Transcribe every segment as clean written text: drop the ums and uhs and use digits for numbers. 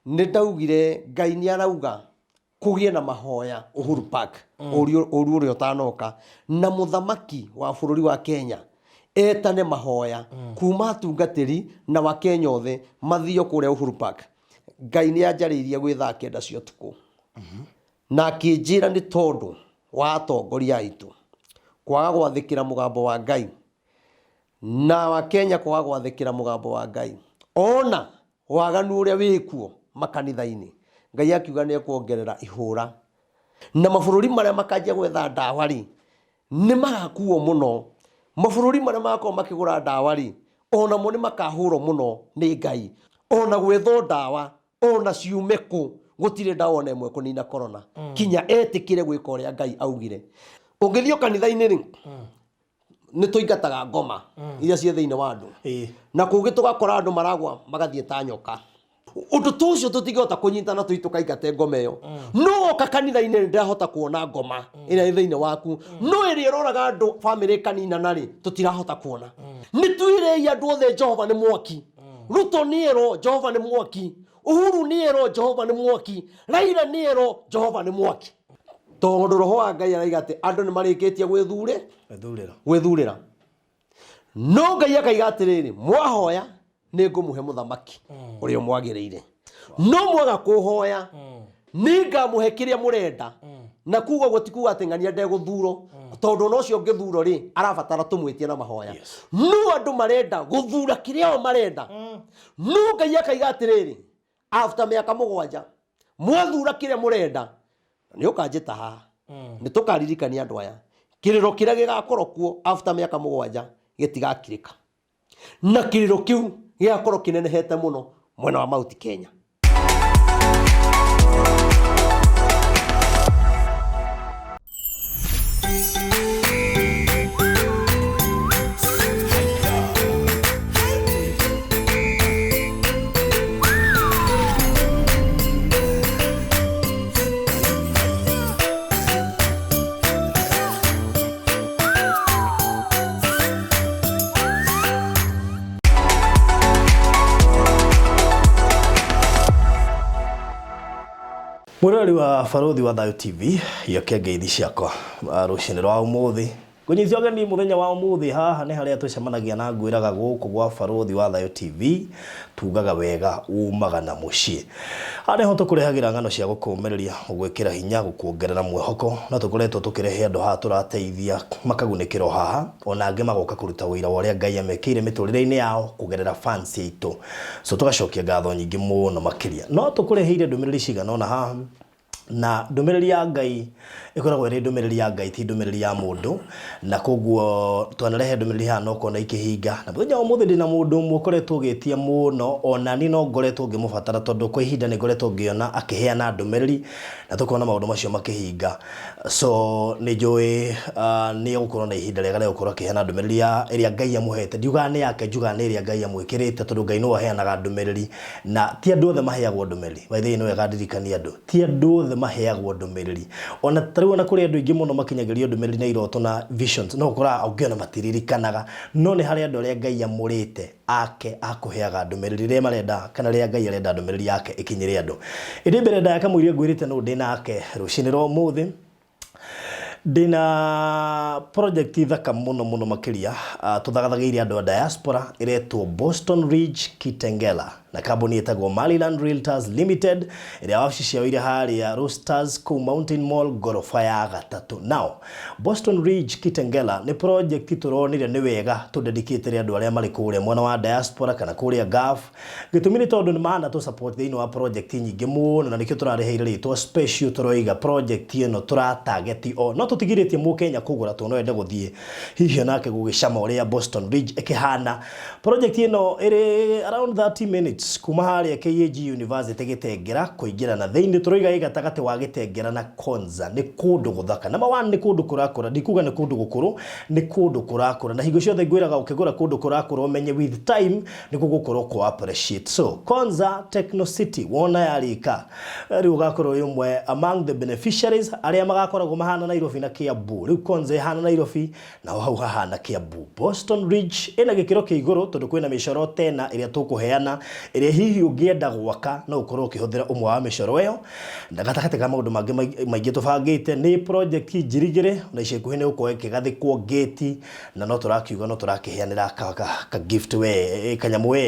ndaugire Ngai ni arauga kugie na mahoya Uhuru Park uri utanoka na muthamaki wa bururi wa Kenya etane mahoya kuma tungatiri na wa Kenya othe mathio kuria Uhuru Park. Ngai ni anjariirie gwitha kenda cio tuku na akinjira ni tondu wa atongoria aitu kwaga gwathikira mugambo wa Ngai na wa Kenya kwaga gwathikira mugambo wa Ngai ona waganu uria wikuo makanitha-ini. Ngai akiuga ni kuongerera ihura na mabururi maria makajia gwetha ndawa ri ni magakuo muno. Mabururi maria makoo makigura ndawa ri ona mo ni makahuro muno ni Ngai. Ona gwetho ndawa ona ciumeku gutire ndawa ona imwe kunina corona kinya etikire gwika uria Ngai augire. Ungithio kanitha-ini ri ni tuingataga ngoma iria cie thiine wa andu na kugi tugakora andu maragwa magathie ta nyoka. Undu tucio tutigota kunyitana tuikaingate ngoma iyo no kanitha-ini ndahota kuona ngoma ina thiine waku no iri roraga andu family kanina nari tutirahota kuona. Ni twire andu othe Jehova ni mwaki. Ruto niero Jehova ni mwaki. Uhuru niero Jehova ni mwaki. Raila niero Jehova ni mwaki. Tondu roho wa Ngai araiga ati andu ni marikitie gwithurira no Ngai akaiga atiriri mwahoya ni ngumuhe muthamaki uria mwagiriire no mwaga kuhoya ni ngamuhe kiria murenda na kuga gutikuga ati ngania ndeguthuro tondu no cio ngithuro ri arabatara tumwitie na mahoya no andu marenda guthura kiria o marenda no Ngai akaiga atiriri after miaka 7 mwathura kiria murenda ni ukanjita haha ni tukaririkania andu aya kiriro kiria gigakorwo kuo after miaka 7 gitigakirika na kiriro kiu gigakorwo kinenehete muno mwena wa Mount Kenya. Murari wa Farodhi wa Thayo TV yoke ngeithi ciakwa rucini rwa umuthi kunyithio geni muthenya wa umuthi haha ni haria tucemanagia na ngwiraga guku gwa Farodhi wa Thayo TV tugaga wega umaga na mucii hane ho tukurehagira ngano cia gukumereria gwikira hinya gukuongerera mwehoko na tukoretwo tukirehe andu ha turateithia makagunikiro haha ona ange magoka kuruta wira waria Ngai amekire miturire-ini yao kugerera fans itu so tugacokia ngatho nyingi muno makiria no tukureheire ndumiriri cigana ona haha na ndumiriri ya Ngai ikoragwo iri ndumiriri ya Ngai ti ndumiriri ya mundu na koguo twanarehe ndumiriri hano kona ikihinga na muthenya wa muthi ndina mundu mukoretwo gitia muno ona ni no ngoretwo ngimubatara tondu kwa ihinda ni ngoretwo ngiona akiheana ndumiriri na tukona maundu macio makihinga so ni njui ni gukorwo na ihinda riega ria gukorwo akiheana ndumiriri ya iria Ngai amuhete ndiuga ni yake njuga ni iria Ngai amwikirite tondu Ngai no aheanaga ndumiriri na ti andu othe maheagwo ndumiriri waithie no egadirikania andu ti andu othe maheagwo ndumiriri ona tariu na kuri andu ingi muno makinyagirio ndumiriri na iroto na visions no kura ongiona matiririkanaga no ni hari andu aria Ngai amurite ake akuheaga ndumiriri ria marenda kana ria Ngai arenda ndumiriri yake ikinyire andu indi mbere nda yakamwirie ngwirite no ndinake rucini rwa umuthi dina project thaka muno makiria tuthagathagiire andu a diaspora iretwo Boston Ridge Kitengela na kambuni etagwo Maryland Realtors Limited iria wabici ciao iri haria Roosters ku Mountain Mall gorofa ya 3 now Boston Ridge Kitengela ni project turonire ni wega tudedicate andu aria mari kuria mwana wa diaspora kana kuria gaf gitumini tondu ni maana tu support thini wa project nyingi muno na nikio turareheire ritwa special turoiga project ino turatarget o no tutigiritie mu Kenya kugura tu no ende guthie hihi nake gugicama uria Boston Ridge ikihana project ino iri around 30 minutes kuma haria KAG University gitengera kuingira na thiini turoiga igatagati wa gitengera na Konza ni kundu guthaka number 1 ni kundu kurakura ndikuga ni kundu gukuru ni kundu kurakura na higo ciothe ngwiraga ukigura kundu kurakura umenye with time ni kugukorwo ku appreciate so Konza Techno City wona yarika riu gakorwo yumwe among the beneficiaries aria magakoragwo mahana Nairobi na Kiambu riu Konza ihana Nairobi na hau hahana Kiambu Boston Ridge ina gikiro kia iguru tondu kwina micoro tena iria tukuheana ire hihi ungienda gwaka no ukorwo ukihuthira umwe wa micoro iyo ndagatagate ka maundu mangi maingi tubangite ni project njirigire na iceku hene uko kigathikwo gate na no turakiuga no turakiheanira ka gift we kanyamu we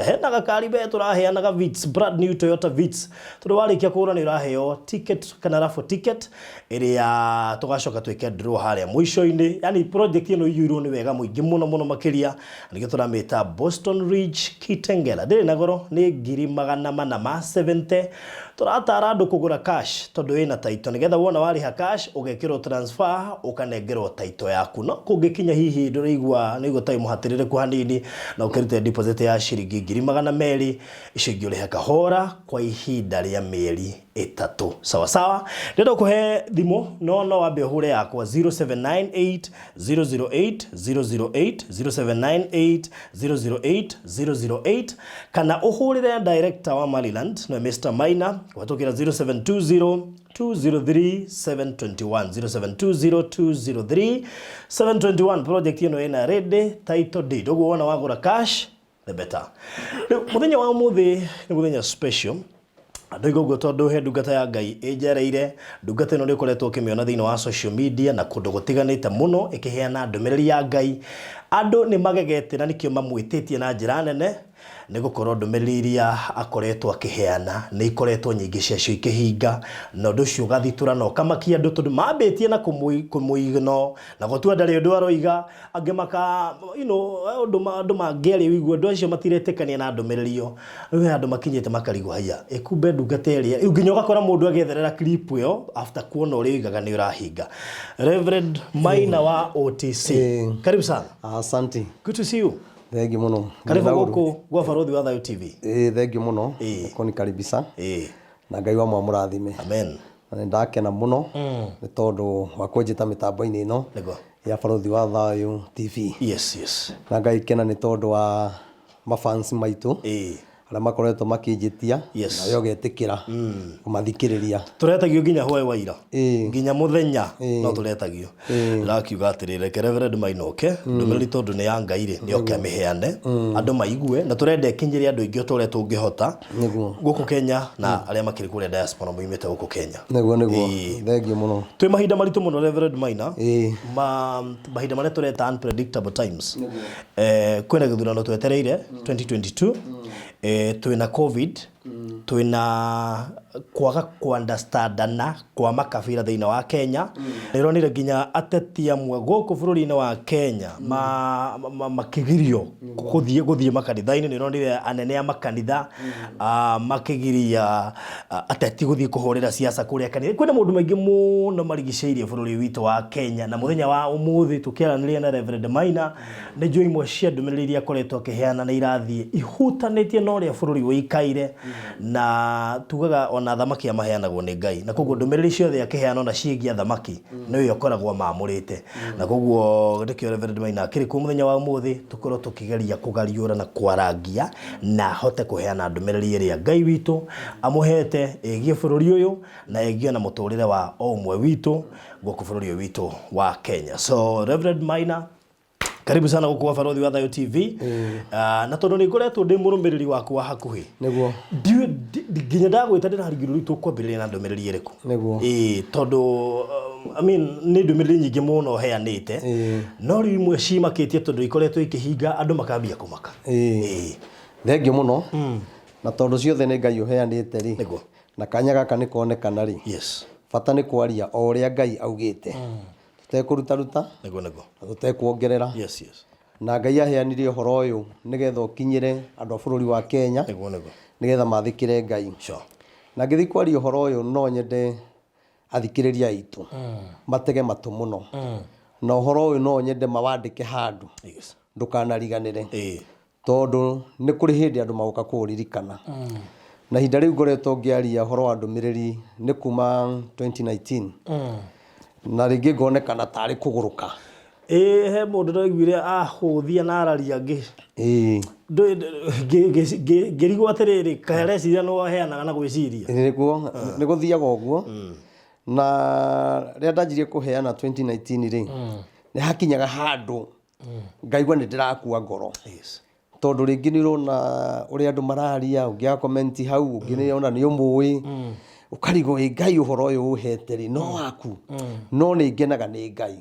hena gakari be turaheanaga Vitz brand new Toyota Vitz turwarikia kura ni uraheo ticket kana raffle ticket iria tugacoka twike draw haria mwisho-ini yani project ino yuro ni wega muingi muno makiria nigio turamita Boston Ridge Kitengela ndiri na goro ni 470 turatara andu kugura cash tondu ina taito nigetha wona wariha cash ugekirwo transfer ukanengerwo taito yaku no kungikinya hihi nduraigwa nigo time muhatirire ku hanini na ukirute deposit ya shiringi 200 icio ingĩũrĩha kahora kwa ihinda rĩa mĩeri 3 sawa ndenda kuhe thimo no wambe hure yakwa 0798 008 008 0798 008 008 kana uhurire director wa Maryland no Mr. Maina watukira 0720 203 721 0720 project ino ina ready title deed uguo wona wagura cash the better. Muthenya wa muthi ni muthenya special andu igo tondu he ndungata ya Ngai ejereire ndungata ino ni koretwo kimiona thiini wa social media na kundu gutiganite muno ikiheana ndumiriri ya Ngai andu ni magegete na nikio mamwititie na njira nene nigukorwo ndumiriri akoretwo akiheana ni ikoretwo nyingi ciacio ikihinga na undu ucio gathitura no kamakia andu tondu mambitie na kumuigno na gotua ndari undu aroiga ange maka undu mangeri wigua andu acio matiretekania na ndumiriri we andu makinyite makarigwo haya ikumbe ndungata iria nginya ugakora mundu agetherera clip yo after kuona uri igaga ni urahinga. Reverend Maina wa OTC karibu sana. Asante. Good to see you. Thank you muno. Karibu goko gwa Farodhi wa Thayo TV. Thank you muno. Koni karibisa. Na Ngai wa murathime. Amen. Na ndakena muno ni tondu wa kunjita mitambo-ini ino ya Farodhi wa Thayo TV. Yes. Na Ngai kena ni tondu wa mafans maitu. Ala makoretwo makinjitia na yo getikira kumathikiriria turetagio nginya hwae waira nginya muthenya no turetagio rakiuga atirire Reverend Maina oke ndumiriri tondu ni ya Ngai ri ni oke amiheane andu maigue na turende kinyiri andu ingi tore tungihota guku Kenya na aria makiri kure diaspora muimite guku Kenya niguo thank you muno twi mahinda maritu muno Reverend Maina mahinda maria tureta unpredictable times kwina githurano twetereire 2022 twina covid twina kwaga understandana kwa makabira thiina wa Kenya nironire nginya ateti amwe guku bururi-ini wa Kenya makigirio guthie makanitha-ini nironire anene a makanitha makigiria ateti guthie kuhurira siasa kuria kanitha kwina maundu maingi muno marigiceirie bururi witu wa Kenya na muthenya wa umuthi tukiaraniria na Reverend Maina ni njui imwe cia ndumiriri akoretwo akiheana na irathie ihutanitie no ria bururi wikaire na tugaga ona thamaki amaheanagwo ni Ngai na koguo ndumiriri ciothe akiheana na ciingia thamaki no yo koragwo maamurite na koguo ndikio Reverend Maina akiri ku muthenya wa umuthi tukorwo tukigeria kugariura na kwarangia na hote kuheana ndumiriri iria Ngai witu amuhete egie bururi uyu na egie na muturire wa omwe witu guku bururi witu wa Kenya. So Reverend Maina karibu sana guku Farodhi wa Thayo TV na tondu ni ngoretwo ndi murumiriri waku wa hakuhi niguo nginya ndagwita ndina harigiruri tukwambiriria na ndumiriri iriku niguo tondu ni ndumiriri nyingi muno heanite no rimwe cimakitie tondu ikoretwo ikihinga andu makambia kumaka thengi muno na tondu ciothe ni Ngai uheanite ri niguo na kanya gaka ni kuonekana ri bata ni kwaria o uria Ngai augite tutekuruta nego tutekuongerera na Ngai aheanirie uhoro uyu nigetha ukinyire andu a bururi wa Kenya nigetha mathikire Ngai na ngithi kwaria uhoro uyu no nyende athikiriria itu matege matu muno na uhoro uyu no nyende mawandike handu ndukanariganire tondu ni kuri hindi andu maguka kuririkana na hinda riu ngoretwo ngiaria uhoro wa ndumiriri ni kuma 2019 na ringi ngonekana tari kuguruka he mundu ndoigwire ahuthia na araria ngi ngirigwo atiriri kahereciria no heanaga na gwiciria ni guthiaga uguo na ria ndanjirie kuheana 2019 ri ni hakinyaga handu ngaigua ni ndirakua ngoro tondu ringi ni rona uri andu mararia ungia comment hau ngine ona ni umui ukarigo Ngai uhoro uyu uhete ri no waku no ni ngenaga ni Ngai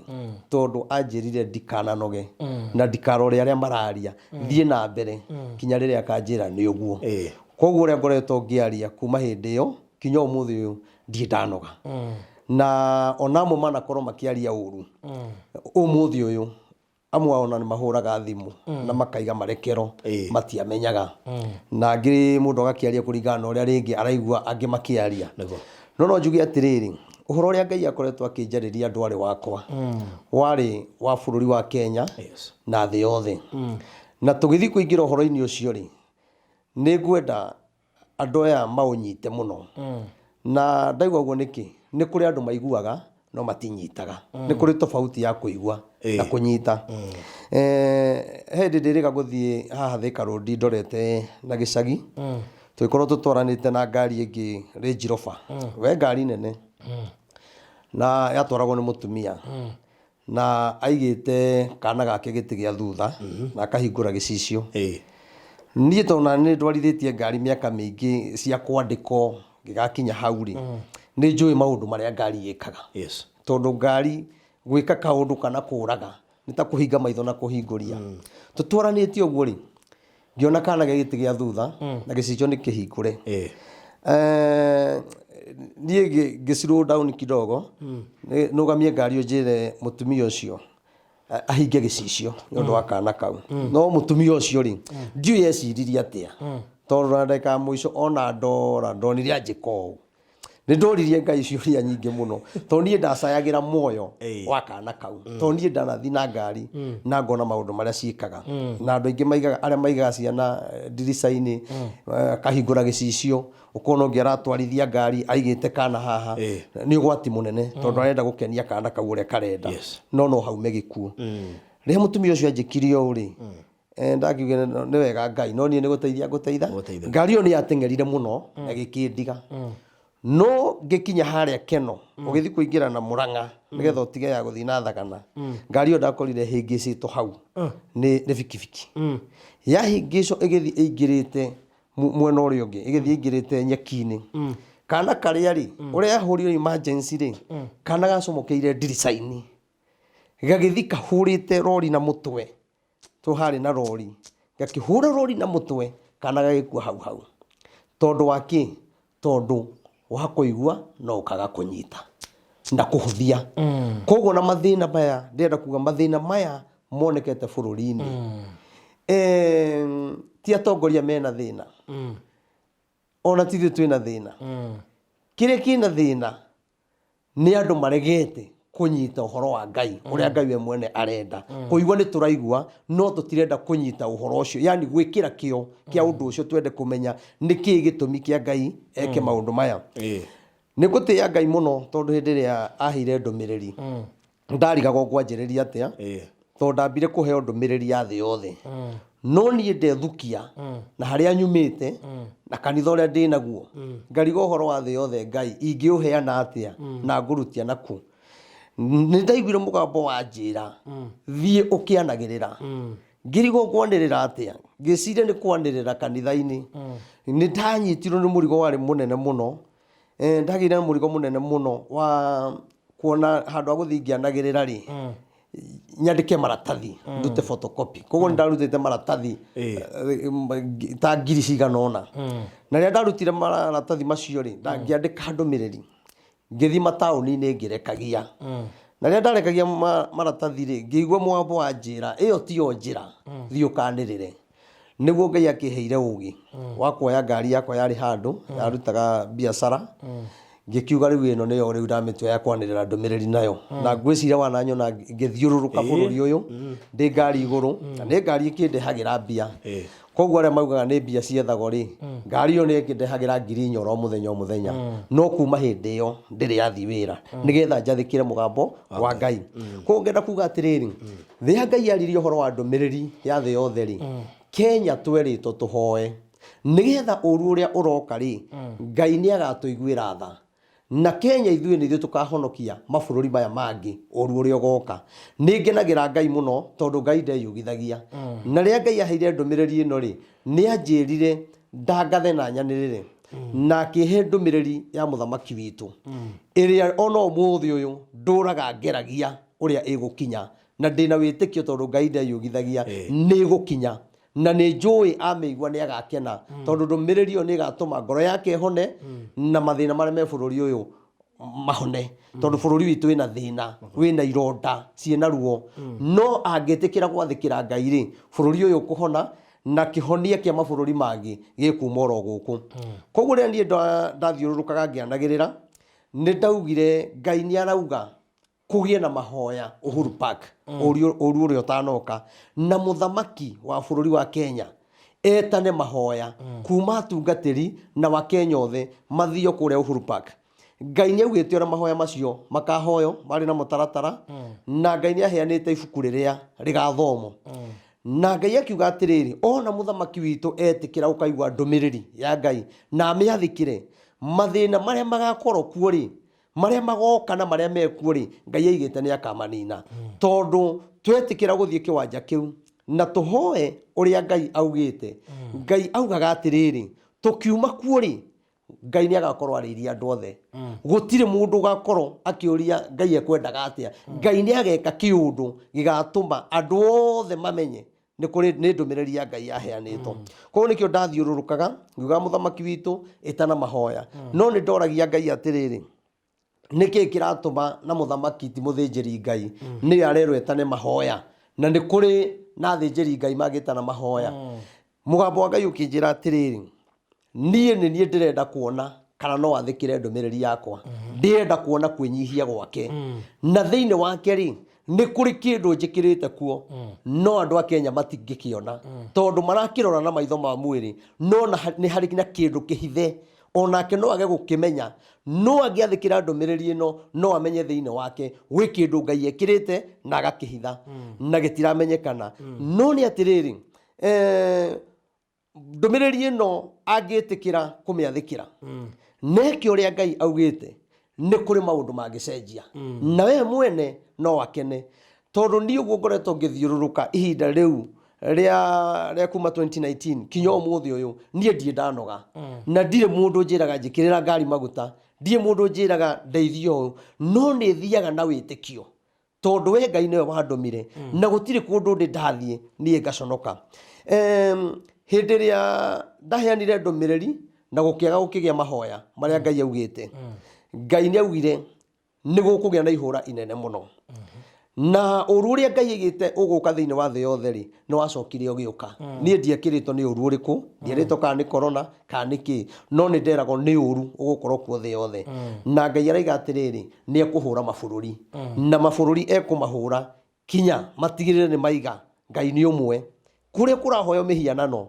tondu anjirire ndikananoge na ndikarore aria mararia thie na mbere kinya riria akanjira ni uguo koguo uria ngoretwo ngiaria kuma hindi iyo kinya umuthi uyu ndie ndanoga na onamo mana korwo makiaria uru umuthi uyu amwe ona ni mahuraga thimu na makaiga marekero matiamenyaga na ngiri mundu agakiaria kuringana uria ringi araigua angi makiaria no njugi atiriri uhoro uria Ngai akoretwo akinjariria andu ari wakwa wari wa bururi wa Kenya na thi yothe na tugithi kuingira uhoro-ini ucio ri ni ngwenda andu aya maunyite muno na ndaigua guo niki ni kuri andu maiguaga no matinyitaga ni kuri tofauti ya kuigua na kunyita hindi ndiriga guthie haha Thika Road ndorete na gicagi twikorwo tutwaranite na ngari ingi Range Rover we ngari nene na yatwaragwo ni mutumia na aigite kana gake giti gia thutha na akahingura gicicio nie tona ni ndwarithitie ngari miaka mingi cia kwandiko gigakinya hau ri ni njui maundu maria ngari yekaga tondu ngari gwika kaundu kana kuraga nita kuhinga maitho na kuhinguria tutwaranite uguo ri ngiona kana giti gia thutha na gicicio ni kihingure nie giciro down kidogo nugamie ngari unjire mutumia ucio ahinge gicicio nondu wa kana kau no mutumia ucio ri ndiu yeciriria atia tondu ndeka muico ona ndonire anjiko ni ndoririe Ngai ciuria nyingi muno tondu nie ndacayagira moyo wa kana kau tondu nie ndanathi na ngari na ngona maundu maria ciikaga na andu ingi maigaga aria maigaga ciana ndirica-ini kahingura gicicio ukono ngiara twarithia ngari aigite kana haha ni ugwati munene tondu arenda gukenia kana kau uria karenda no haume gikuo ria mutumia ucio anjikirio uri ndakiuge ni wega Ngai no nie ni guteithia guteitha ngari yo ni yatengerire muno na gikindiga no gikinya haria Keno ugithi kuingira na Murang'a nigetha utige ya guthi na Thagana ngari yo ndakorire hingicitwo hau ni bikibiki yahingico igithi ingirite mwena uria ungi igithi ingirite nyeki-ini kana karia ri uria ahuririo emergency ri kana gacomokeire ndirica-ini gagithi kahurite rori na mutwe tuhari na rori gakihura rori na mutwe kana gagikua hau tondu waki tondu wa kuigua no kaga kunyita na kuhuthia koguo na mathina maya ndenda kuga mathina maya monekete bururi-ini ti atongoria mena thina ona tithio twina thina kiria kina thina ni andu maregete kunyita uhoro wa Ngai uria Ngai we mwene arenda kuigua ni turaigua no tutirenda kunyita uhoro ucio yani gwikira kio kia undu ucio twende kumenya niki gitumi kia Ngai eke maundu maya ni gutia Ngai muno tondu hindi ria ahire ndumiriri ndarigaga kwanjiriria atia tondu ndambire kuheo ndumiriri ya thi yothe no nie ndethukia na haria nyumite na kanitha uria ndinaguo ngariga uhoro wa thi yothe Ngai ingiuheana atia na ngurutia naku ni ndaiguire mugambo wa njira thie ukianagirira ngirigo kwanirira atia ngiciria ni kwanirira kanitha-ini ni ndanyitirwo ni murigo wari munene muno ndagire murigo munene muno wa kuona handu ha guthi ngianagirira ri nyandike maratathi ndute photocopy koguo ndarutite maratathi ta ngiri cigana ona na ria ndarutire maratathi macio ri ngiandika ndumiriri ngithi matauni-ini ngirekagia na ria ndarekagia maratathi ri ngigua mwambo wa njira iyo tio njira thio kanirire niguo Ngai akiheire ugi wa kuoya ngari yakwa yari handu yarutaga biacara ngikiuga riu ino niyo riu ndamitwe ya kwanirira ndumiriri nayo na ngwiciria wana nyona ngithiururuka bururi uyu ndi ngari iguru na ni ngari ikindehagira mbia koguo aria maugaga ni mbia ciethagwo ri ngari yo ni ikindehagira ngiri nyoro o muthenya no kuma hindi iyo ndiri athi wira nigetha njathikire mugambo wa Ngai koguo ngenda kuga atiriri thia Ngai aririe uhoro wa ndumiriri ya thi yothe ri Kenya tweritwo tuhoe nigetha uru uria uroka ri Ngai ni agatuiguira tha na Kenya ithuĩ nĩ tukahonokia mabũrũri maya mangĩ ũru ũrĩa ũgoka. Nĩ ngenagĩra Ngai mũno tondũ Ngai ndeyugithagia. Na rĩrĩa Ngai aheire ndũmĩrĩri ĩno rĩ, nĩ anjĩrire ndangathe na nyanĩrĩre na akĩhe ndũmĩrĩri ya mũthamaki witũ ĩrĩa ona ũmũthĩ ũyũ ndũraga ngeragia ũrĩa ĩgũkinya, na ndĩna wĩtĩkio tondũ Ngai ndeyugithagia nĩ ĩgũkinya, na nĩ njũĩ amĩigua nĩ agakena tondũ ndũmĩrĩri ĩyo nĩ ĩgatũma ngoro yake ĩhone na mathĩna marĩa me bũrũri ũyũ mahone, tondũ bũrũri witũ wĩna thĩna, wĩna ironda ciĩna ruo, no angĩtĩkĩra gwathĩkĩra Ngai rĩ, bũrũri ũyũ kũhona na kĩhonia kĩa mabũrũri mangĩ gĩkuma oro gũkũ. Koguo rĩrĩa niĩ ndathiũrũrũkaga ngĩanagĩrĩra, nĩ ndaugire Ngai nĩ arauga kũgĩe na mahoya Uhuru Park ũru ũrĩa ũtanoka, na mũthamaki wa bũrũri wa Kenya etane mahoya kuma atungatĩri na wa Kenya othe mathio kũrĩa Uhuru Park. Ngai nĩ augĩte ona mahoya macio makahoyo marĩ na mũtaratara, na Ngai nĩ aheanĩte ibuku rĩrĩa rĩgathomwo. Na Ngai akiuga atĩrĩrĩ, ona mũthamaki witũ etĩkĩra ũkaigua ndũmĩrĩri ya Ngai na amĩathĩkĩre, mathĩna marĩa magakorwo kuo rĩ, marĩa magoka na marĩa mekuo rĩ, Ngai aigĩte nĩ akamanina, tondũ twetĩkĩra gũthiĩ kĩwanja kĩu na tũhoe ũrĩa Ngai augĩte. Ngai augaga atĩrĩrĩ, tũkiuma kuo rĩ, Ngai nĩ agakorwo arĩirie andũ othe. Gũtirĩ mũndũ ũgakorwo akĩũria Ngai ekwendaga atĩa. Ngai nĩ ageka kĩũndũ gĩgatũma andũ othe mamenye nĩ ndũmĩrĩri ya Ngai yaheanĩtwo. Koguo nĩkĩo ndathiũrũrũkaga ngiuga mũthamaki witũ ĩtana mahoya, no nĩ ndoragia Ngai atĩrĩrĩ, nĩkĩ kĩratũma na mũthamaki ti mũthĩnjĩri Ngai nĩ arerwo etane mahoya, na nĩ kũrĩ na athĩnjĩri Ngai magĩtana mahoya. Mũgambo wa Ngai ũkĩnjĩra atĩrĩrĩ, niĩ nĩ niĩ ndĩrenda kuona kana no athĩkĩre ndũmĩrĩri yakwa, ndĩrenda kuona kwĩnyihia gwake, na thĩinĩ wake rĩ, nĩ kũrĩ kĩndũ njĩkĩrĩte kuo, no andũ a Kenya matingĩkĩona tondũ marakĩrora na maitho ma mwĩrĩ, no nĩ harĩ na kĩndũ kĩhithe onake no age gũkĩmenya, no angĩathĩkĩra ndũmĩrĩri ĩno no amenye thĩinĩ wake gwĩ kĩndũ Ngai ekĩrĩte na agakĩhitha na gĩtiramenyekana. No nĩ atĩrĩrĩ, ndũmĩrĩri ĩno angĩtĩkĩra kũmĩathĩkĩra, neke ũrĩa Ngai augĩte nĩ kũrĩ maũndũ mangĩcenjia, na we mwene no akene, tondũ niĩ ũguo ngoretwo ngĩthiũrũrũka ihinda rĩu rĩa kuma 2019 kinya ũmũthĩ ũyũ, niĩ ndirĩ ndanoga na ndirĩ mũndũ njĩraga njĩkĩrĩra ngari maguta, ndirĩ mũndũ njĩraga ndeithio ũũ, no nĩ thiaga na wĩtĩkio tondũ we Ngai nĩwe wandũmire na gũtirĩ kũndũ ndĩ ndathiĩ niĩ ngaconoka. Hĩndĩ ĩrĩa ndaheanire ndũmĩrĩri na gũkĩaga gũkĩgĩa mahoya marĩa Ngai augĩte, Ngai nĩ augire nĩ gũkũgĩa na ihũra inene mũno, na ũru ũrĩa Ngai aigĩte ũgũka thĩinĩ wa thĩ yothe rĩ, nĩ wacokire ũgĩũka. Niĩ ndiakĩrĩtwo nĩ ũru ũrĩkũ, ndierĩtwo kana nĩ korona kana nĩ kĩ, no nĩ nderagwo nĩ ũru ũgũkorwo kuo thĩ yothe, na Ngai araiga atĩrĩrĩ nĩ ekũhũra mabũrũri, na mabũrũri ekũmahũra kinya matigĩrĩre nĩ maiga Ngai nĩ ũmwe. Kũrĩa kũrahoyo mĩhianano,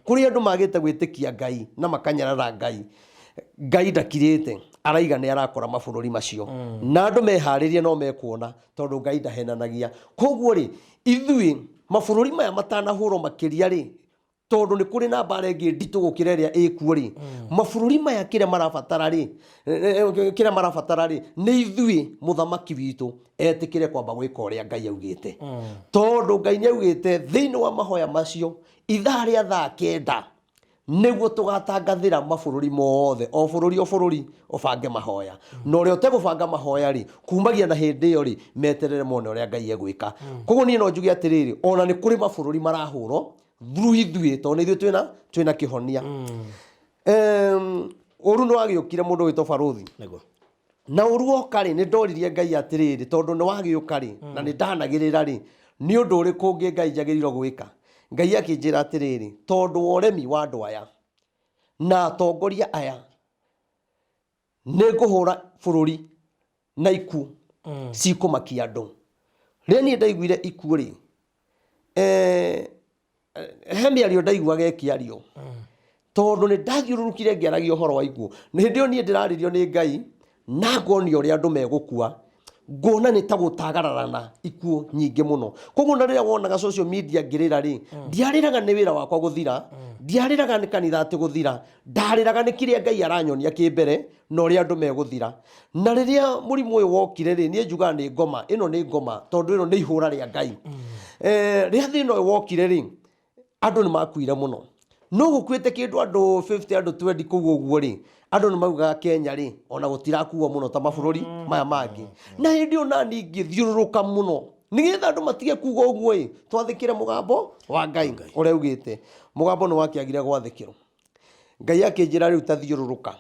kũrĩa andũ magĩte gwĩtĩkia Ngai na makanyarara Ngai, Ngai ndakirĩte, araiga nĩ arakora mabũrũri macio, na andũ meharĩrie no mekuona tondũ Ngai ndahenanagia. Koguo rĩ, ithuĩ mabũrũri maya matanahũrwo makĩria rĩ, tondũ nĩ kũrĩ na mbara ĩngĩ nditũ gũkĩra ĩrĩa ĩkuo rĩ, mabũrũri maya kĩrĩa marabatara rĩ, nĩ ithuĩ mũthamaki witũ etĩkĩre kwamba gwĩka ũrĩa Ngai augĩte, tondũ Ngai nĩ augĩte thĩinĩ wa mahoya macio ithaa rĩa thaa kenda nĩguo tũgatangathĩra mabũrũri mothe, o bũrũri ũbange mahoya, na ũrĩa ũtegũbanga mahoya rĩ, kumagia na hĩndĩ ĩyo rĩ, meterere mone ũrĩa Ngai egwĩka. Koguo niĩ no njuge atĩrĩrĩ, ona nĩ kũrĩ mabũrũri marahũrwo through ithuĩ, tondũ nĩ ithuĩ twĩna kĩhonia. Ũru nĩ wagĩũkire mũndũ wĩtwo Barũthi, na ũru woka rĩ, nĩ ndoririe Ngai atĩrĩrĩ, tondũ nĩ wagĩũka rĩ na nĩ ndanagĩrĩra rĩ, nĩ ũndũ ũrĩkũ ũngĩ Ngai njagĩrĩirwo gwĩka? Ngai akĩnjĩra atĩrĩrĩ, tondũ wa ũremi wa andũ aya na atongoria aya, nĩ ngũhũra bũrũri na ikuũ cikũmakia andũ. Rĩrĩa niĩ ndaiguire ikuũ rĩ, he mĩario ndaiguaga ĩkĩario, tondũ nĩ ndathiũrũrũkire ngĩaragia ũhoro wa ikuũ, na hĩndĩ ĩyo niĩ ndĩrarĩrio nĩ Ngai na ngonio ũrĩa andũ megũkua, ngona nĩ ta gũtagararana ikuũ nyingĩ mũno. Koguo na rĩrĩa wonaga social media ngĩrĩra rĩ, ndiarĩraga nĩ wĩra wakwa gũthira, ndiariraga nĩ kanitha atĩ gũthira, ndarĩraga nĩ kĩrĩa Ngai aranyonia kĩmbere na ũrĩa andũ megũthira. Na rĩrĩa mũrimũ ũyũ wokire rĩ, niĩ njugaga nĩ ngoma, ĩno nĩ ngoma tondũ ĩno nĩ ihũra rĩa Ngai. Rĩrĩa thĩna ũyũ wokire rĩ, andũ nĩ makuire mũno, no gũkuĩte kĩndũ andũ 50 andũ 20 kũu ũguo rĩ, andũ nĩ maugaga Kenya rĩ, ona gũtirakuo mũno ta mabũrũri maya mangĩ. Na hĩndĩ ĩyo nani ngĩthiũrũrũka mũno nĩgetha andũ matige kuga ũguo ĩ, twathĩkĩre mũgambo wa Ngai ũrĩa ugĩte. Mũgambo nĩ wakĩagire gwathĩkĩrwo, Ngai akĩnjĩra rĩu ta thiũrũrũka,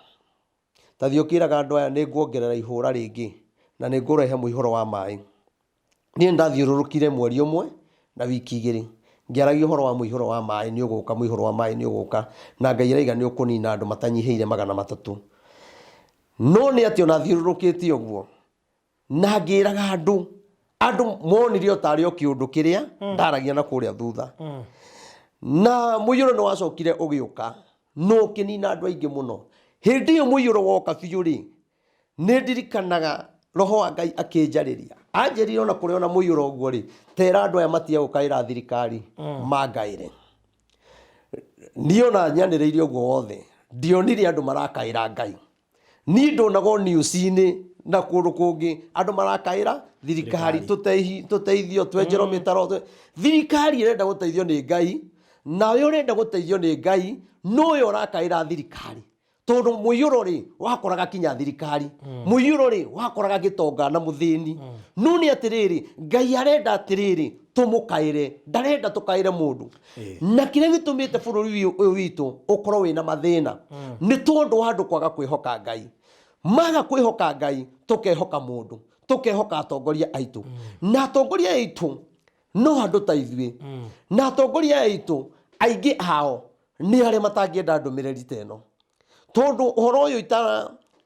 ta thiĩ ũkĩraga andũ aya nĩ nguongerera ihũra rĩngĩ na nĩ ngũrehe mũihũro wa maĩ. Niĩ ndathiũrũrũkire mweri ũmwe na wiki igĩrĩ ngĩaragia ũhoro wa mũihũro wa maĩ nĩ ũgũka, mũihũro wa maĩ nĩ ũgũka, na Ngai araiga nĩ ũkũnina andũ matanyihĩire 300. No nĩ atĩ ona thiũrũrũkĩte ũguo na ngĩraga andũ monire o tarĩ o kĩũndũ kĩrĩa ndaragia na kũrĩa thutha. Na mũiyũro nĩ wacokire ũgĩũka no ũkĩnina andũ aingĩ mũno. Hĩndĩ ĩyo mũiyũro woka biũ rĩ, nĩ ndirikanaga Roho wa Ngai akĩnjarĩria, anjĩrire ona kũrĩ ona mũiyũro ũguo rĩ, tera andũ aya matige gũkaĩra thirikari mangaĩre. Niĩ ona nyanĩrĩire ũguo wothe ndionire andũ marakaĩra Ngai. Niĩ ndonaga news-inĩ na kũndũ kũngĩ andũ marakaĩra thirikari, tũteithio, twenjerwo mĩtaro. Thirikari ĩrenda gũteithio nĩ Ngai, nawe ũrenda gũteithio nĩ Ngai, nowe ũrakaĩra thirikari. Tondũ mũiyũro rĩ wakoraga kinya thirikari, mũiyũro rĩ wakoraga gĩtonga na mũthĩni. No nĩ atĩrĩrĩ, Ngai arenda atĩrĩrĩ tũmũkaĩre, ndarenda tũkaĩre mũndũ. Na kĩrĩa gĩtũmĩte bũrũri ũyũ witũ ũkorwo wĩna mathĩna nĩ tondũ wa andũ kwaga kwĩhoka Ngai. Maga kwĩhoka Ngai tũkehoka mũndũ, tũkehoka atongoria aitũ. Na atongoria aitũ no andũ ta ithuĩ, na atongoria aitũ aingĩ ao nĩ arĩa matangĩenda ndũmĩrĩri ta ĩno. Tondũ ũhoro ũyũ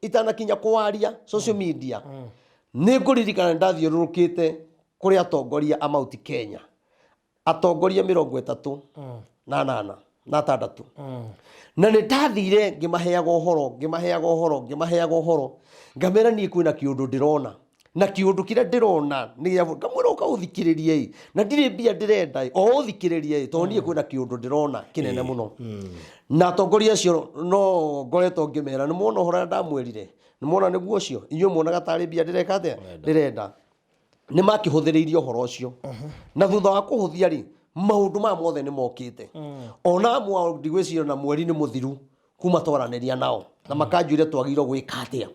itanakinya kũwaria social media, nĩ ngũririkana ndathiũrũrũkĩte kũrĩ atongoria a Mount Kenya, atongoria 38 na nĩ ndathire ngĩmaheaga ũhoro ngamera niĩ kwĩna kĩũndũ ndĩrona, na kĩũndũ kĩrĩa ndĩrona nĩ ngamwĩra ũka ũthikĩrĩrie na ndirĩ mbia ndĩrenda o ũthikĩrĩrie tondũ niĩ kwĩna kĩũndũ ndĩrona kĩnene mũno. Na atongoria acio no ngoretwo ngĩmera nĩ muona ũhoro ndamwĩrire, nĩ muona nĩguo ũcio, inyuĩ muonaga tarĩ mbia ndĩrenda. Nĩ makĩhũthĩrĩirie ũhoro ũcio, na thutha wa kũhũthia rĩ, maũndũ maya mothe nĩ mokĩte. Ona amwe ndigwĩciria na mweri nĩ mũthiru kuma twaranĩria nao na makanjũria twagĩrĩirwo gwĩka atĩa.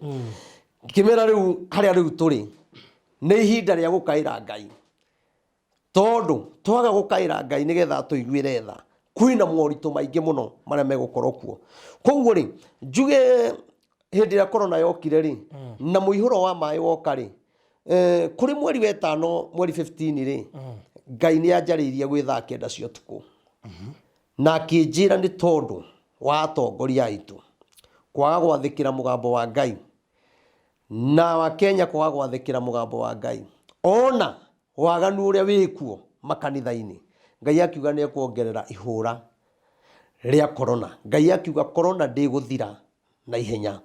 Kĩmera rĩu harĩa rĩu tũrĩ nĩ ihinda rĩa gũkaĩra Ngai, tondũ twaga gũkaĩra Ngai nĩgetha tũiguĩre tha, kwĩna moritũ maingĩ mũno marĩa megũkorwo kuo. Koguo rĩ, njuge hĩndĩ ĩrĩa korona yokire rĩ na mũihũro wa maĩ woka rĩ, kũrĩ mweri wa 5 mweri 15 rĩ, Ngai nĩ anjarĩirie gwĩ thaa 9 cia ũtukũ na akĩnjĩra nĩ tondũ wa atongoria aitũ kwaga gwathĩkĩra mũgambo wa Ngai na wa Kenya kwaga gwathĩkĩra mũgambo wa Ngai, ona waganu ũrĩa wĩkuo makanitha-inĩ. Ngai akiuga nĩ ekuongerera ihũra rĩa korona. Ngai akiuga korona ndĩgũthira na ihenya,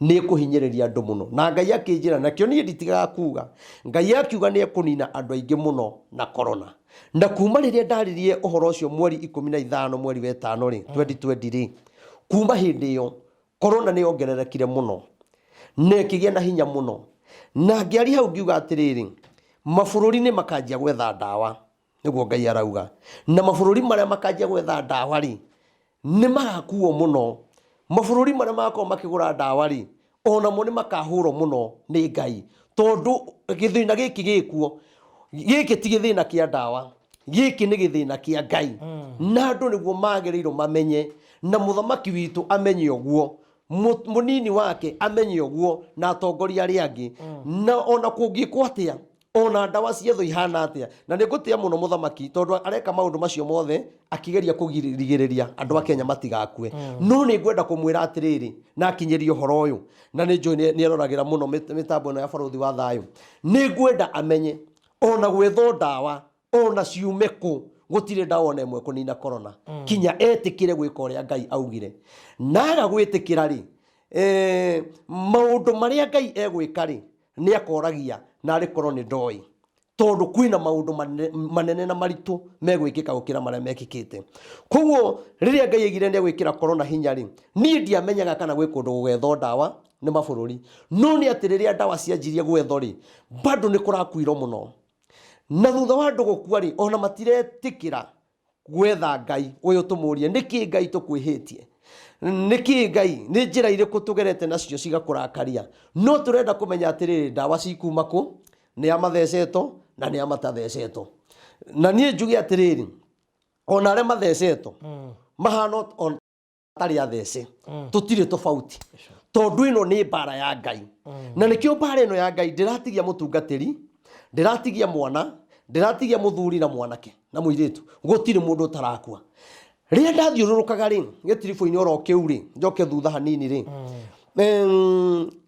nĩ ĩkũhinyĩrĩria andũ mũno. Na Ngai akĩnjĩra, nakĩo niĩ nditigaga kuga, Ngai akiuga nĩ ekũnina andũ aingĩ mũno na korona. Na kuma rĩrĩa ndaririe ũhoro ũcio mweri 15 mweri wa 5 rĩ 2020 rĩ, kuma hĩndĩ ĩyo korona nĩ yongererekire mũno na ĩkĩgĩa na hinya mũno. Na ngĩaria hau ngiuga atĩrĩrĩ, mabũrũri nĩ makanjia gwetha ndawa, nĩguo Ngai arauga, na mabũrũri marĩa makanjia gwetha ndawa rĩ nĩ magakuo mũno. Mabũrũri marĩa magakorwo makĩgũra ndawa rĩ onamo nĩ makahũrwo mũno nĩ Ngai, tondũ gĩthĩna gĩkĩ gĩkuo, gĩkĩ ti gĩthĩna kĩa ndawa, gĩkĩ nĩ gĩthĩna kĩa Ngai. Na andũ nĩguo magĩrĩirwo mamenye, na mũthamaki witũ amenye ũguo, mũnini wake amenye ũguo, na atongoria arĩa angĩ. Na ona kũngĩkwo atĩa, ona ndawa cietho ihana atĩa, na nĩ ngũtĩa mũno mũthamaki tondũ areka maũndũ macio mothe akĩgeria kũgirĩrĩria andũ a Kenya matigakue. No nĩ ngwenda kũmwĩra atĩrĩrĩ na akinyĩrie ũhoro ũyũ, na nĩ njũĩ nĩ eroragĩra mũno mĩtambo ĩno ya bũrũri wa thayũ, nĩ ngwenda amenye ona gwetho ndawa ona ciume kũ, gũtirĩ ndawa ona ĩmwe kũnina korona, kinya etĩkĩre gwĩka ũrĩa Ngai augire. Naga gwĩtĩkĩra rĩ, maũndũ marĩa Ngai egwĩka rĩ nĩ akoragia na arĩ korwo nĩ ndoĩ, tondu kwina maundu manene na maritu megwikika gukira maria mekikite. Koguo riria Ngai egire ndi gwikira corona hinya ri, ni ndiamenyaga kana gwi kundu gugethwo ndawa ni mabururi, no ni ati riria ndawa cianjirie gwethwo ri, bado ni kurakuiro muno. Na thutha wa andu gukua ri, ona matiretikira gwetha Ngai uyu tumurie niki Ngai tukwihitie, niki Ngai ni njira iriku tugerete nacio cigakurakaria. No turenda kumenya atiriri ndawa cikuma ku, ni amatheceto na ni amatatheceto. Na nie njuge atiriri, ona aria matheceto mahana on tari athece, tutire tofauti, tondu ino ni bara ya Ngai. Na nikio bara ino ya Ngai ndiratigia mutungatiri, ndiratigia mwana, ndiratigia muthuri na mwanake na muiritu, gutire mundu utarakua. Ria ndathiururukaga ri gitirifu-ini oro kiu ri, njoke thutha hanini ri,